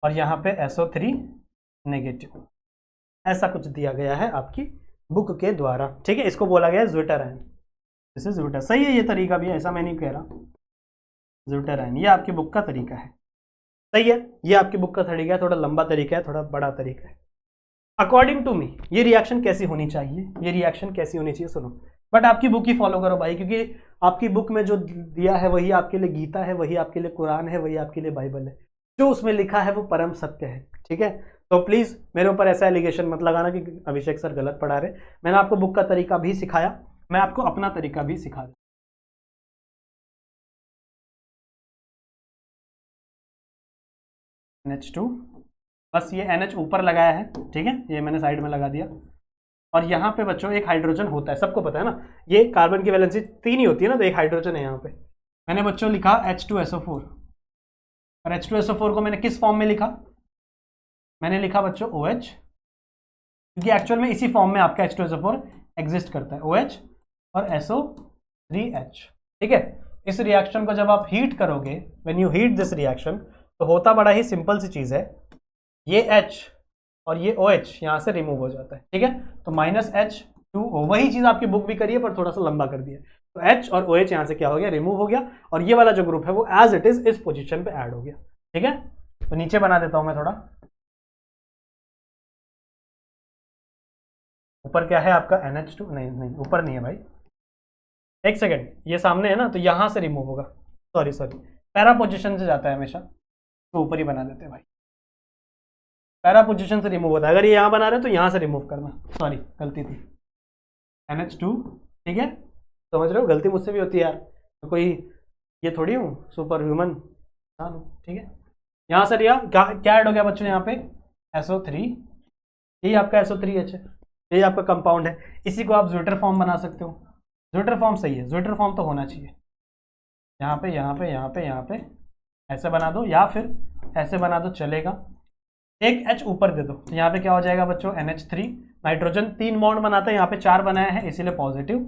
और यहाँ पे SO3 नेगेटिव, ऐसा कुछ दिया गया है आपकी बुक के द्वारा, ठीक है, इसको बोला गया है ज़्विटर-आयन। दिस इज ज़्विटर, सही है ये तरीका भी, ऐसा मैं नहीं कह रहा। ज़्विटर-आयन ये आपकी बुक का तरीका है, सही है, ये आपकी बुक का तरीका है, थोड़ा लंबा तरीका है, थोड़ा बड़ा तरीका है। अकॉर्डिंग टू मी ये रिएक्शन कैसी होनी चाहिए, ये रिएक्शन कैसी होनी चाहिए, सुनो। बट आपकी बुक ही फॉलो करो भाई, क्योंकि आपकी बुक में जो दिया है वही आपके लिए गीता है, वही आपके लिए कुरान है, वही आपके लिए बाइबल है, जो उसमें लिखा है वो परम सत्य है, ठीक है। तो प्लीज़ मेरे ऊपर ऐसा एलिगेशन मत लगाना कि अभिषेक सर गलत पढ़ा रहे। मैंने आपको बुक का तरीका भी सिखाया, मैं आपको अपना तरीका भी सिखा दूँ। NH2, बस ये NH ऊपर लगाया है, ठीक है, ये मैंने साइड में लगा दिया। और यहाँ पे बच्चों एक हाइड्रोजन होता है, सबको पता है ना, ये कार्बन की वैलेंसी 3 ही होती है ना, तो एक हाइड्रोजन है यहाँ पे। मैंने बच्चों लिखा H2SO4, और H2SO4 को मैंने किस फॉर्म में लिखा, मैंने लिखा बच्चों OH, क्योंकि एक्चुअल में इसी फॉर्म में आपका H2SO4 एग्जिस्ट करता है, OH और SO3H, ठीक है। इस रिएक्शन को जब आप हीट करोगे, when you heat this reaction, तो होता बड़ा ही सिंपल सी चीज़ है, ये H और ये OH यहाँ से रिमूव हो जाता है, ठीक है। तो -H2O, वही चीज़ आपकी बुक भी करी है पर थोड़ा सा लंबा कर दिया, तो H और OH यहाँ से क्या हो गया, रिमूव हो गया, और ये वाला जो ग्रुप है वो एज इट इज इस पोजीशन पे ऐड हो गया, ठीक है। तो नीचे बना देता हूँ मैं थोड़ा, ऊपर क्या है आपका NH2, नहीं नहीं ऊपर नहीं है भाई, एक सेकेंड, ये सामने है ना, तो यहाँ से रिमूव होगा, सॉरी पैरा पोजीशन से जाता है हमेशा, तो ऊपर ही बना देते हैं भाई, पैरा पोजीशन से रिमूव होता है। अगर ये यहाँ बना रहे तो यहाँ से रिमूव करना, सॉरी गलती थी, NH2, ठीक है, समझ रहे हो, गलती मुझसे भी होती है यार, तो कोई ये थोड़ी हूँ सुपर ह्यूमन, ठीक है। यहाँ से रिया क्या ऐड हो गया बच्चों, यहाँ पे SO3, यही आपका SO3H है, यही आपका कंपाउंड है, इसी को आप ज़्विटर फॉर्म बना सकते हो, ज़्विटर फॉर्म सही है, ज़्विटर फॉर्म तो होना चाहिए, यहाँ पे यहाँ पे यहाँ पे यहाँ पे ऐसे बना दो, या फिर ऐसे बना दो चलेगा, एक H ऊपर दे दो, तो यहाँ पे क्या हो जाएगा बच्चों, NH3, नाइट्रोजन 3 बॉन्ड बनाता है, यहाँ पे 4 बनाया है इसीलिए पॉजिटिव,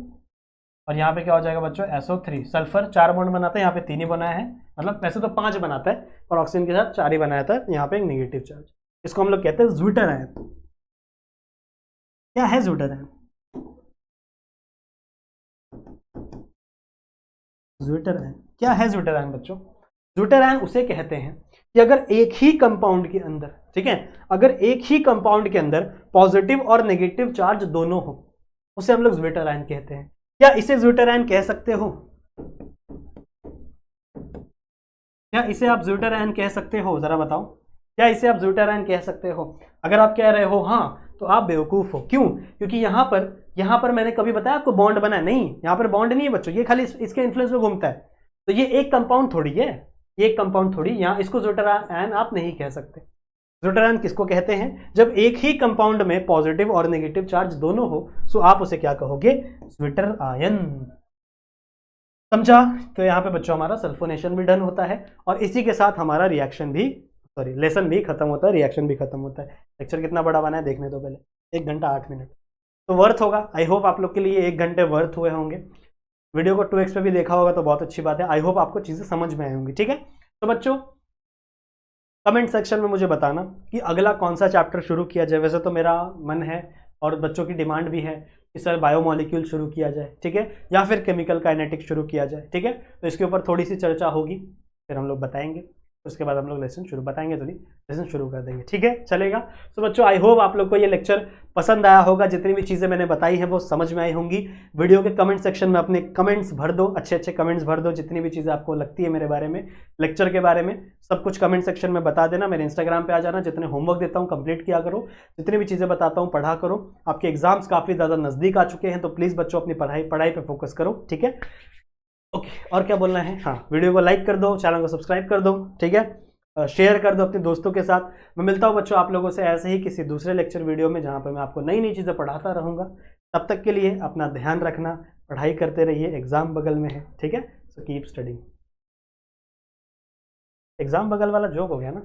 और यहाँ पे क्या हो जाएगा बच्चों, SO3, सल्फर 4 बॉन्ड बनाता है, यहाँ पे 3 ही बनाया है, मतलब वैसे तो 5 बनाता है, और ऑक्सीजन के साथ 4 ही बनाया था, यहाँ पे एक नेगेटिव चार्ज, इसको हम लोग कहते हैं ज़्विटर-आयन। क्या है ज़्विटर-आयन, ज़्विटर-आयन क्या है, ज़्विटर-आयन बच्चों, ज़्विटर-आयन उसे कहते हैं कि अगर एक ही कंपाउंड के अंदर, ठीक है, अगर एक ही कंपाउंड के अंदर पॉजिटिव और नेगेटिव चार्ज दोनों हो, उसे हम लोग ज़्विटर-आयन कहते हैं। क्या इसे ज़्विटर-आयन कह सकते हो, क्या इसे आप ज़्विटर-आयन कह सकते हो, जरा बताओ, क्या इसे आप ज़्विटर-आयन कह सकते हो? अगर आप कह रहे हो हाँ, तो आप बेवकूफ़ हो, क्यों? क्योंकि यहाँ पर मैंने कभी बताया आपको बॉन्ड बना है, नहीं, यहाँ पर बॉन्ड नहीं है बच्चों, ये खाली इसके इन्फ्लुएंस में घूमता है, तो ये एक कंपाउंड थोड़ी है, ये एक कंपाउंड थोड़ी, यहाँ इसको ज़्विटर-आयन आप नहीं कह सकते। ज़्विटर-आयन किसको कहते हैं, जब एक ही कंपाउंड में पॉजिटिव और नेगेटिव चार्ज दोनों हो, सो आप उसे क्या कहोगे, ज़्विटर-आयन, समझा। तो यहाँ पे बच्चों हमारा सल्फोनेशन भी डन होता है, और इसी के साथ हमारा रिएक्शन भी, सॉरी लेसन भी खत्म होता है, रिएक्शन भी खत्म होता है। लेक्चर कितना बड़ा बना है देखने दो पहले, 1 घंटा 8 मिनट, तो वर्थ होगा, आई होप आप लोग के लिए 1 घंटे वर्थ हुए होंगे। वीडियो को 2x पे भी देखा होगा तो बहुत अच्छी बात है, आई होप आपको चीज़ें समझ में आई होंगी, ठीक है। तो बच्चों कमेंट सेक्शन में मुझे बताना कि अगला कौन सा चैप्टर शुरू किया जाए, वैसे तो मेरा मन है और बच्चों की डिमांड भी है कि सर बायोमॉलिक्यूल शुरू किया जाए, ठीक है, या फिर केमिकल काइनेटिक्स शुरू किया जाए, ठीक है। तो इसके ऊपर थोड़ी सी चर्चा होगी, फिर हम लोग बताएंगे, उसके बाद हम लोग लेसन शुरू, बताएंगे तो नहीं, लेसन शुरू कर देंगे, ठीक है, चलेगा। तो बच्चों आई होप आप लोग को ये लेक्चर पसंद आया होगा, जितनी भी चीज़ें मैंने बताई हैं वो समझ में आई होंगी। वीडियो के कमेंट सेक्शन में अपने कमेंट्स भर दो, अच्छे अच्छे कमेंट्स भर दो, जितनी भी चीज़ें आपको लगती है मेरे बारे में, लेक्चर के बारे में, सब कुछ कमेंट सेक्शन में बता देना। मेरे इंस्टाग्राम पे आ जाना, जितने होमवर्क देता हूँ कंप्लीट किया करो, जितनी भी चीज़ें बताता हूँ पढ़ा करो। आपके एग्जाम्स काफ़ी ज़्यादा नज़दीक आ चुके हैं, तो प्लीज़ बच्चों अपनी पढ़ाई पर फोकस करो, ठीक है। ओके, और क्या बोलना है, हाँ, वीडियो को लाइक कर दो, चैनल को सब्सक्राइब कर दो, ठीक है, शेयर कर दो अपने दोस्तों के साथ। मैं मिलता हूँ बच्चों आप लोगों से ऐसे ही किसी दूसरे लेक्चर वीडियो में, जहाँ पर मैं आपको नई नई चीज़ें पढ़ाता रहूँगा। तब तक के लिए अपना ध्यान रखना, पढ़ाई करते रहिए, एग्ज़ाम बगल में है, ठीक है, सो कीप स्टडिंग। एग्ज़ाम बगल वाला जोक हो गया ना।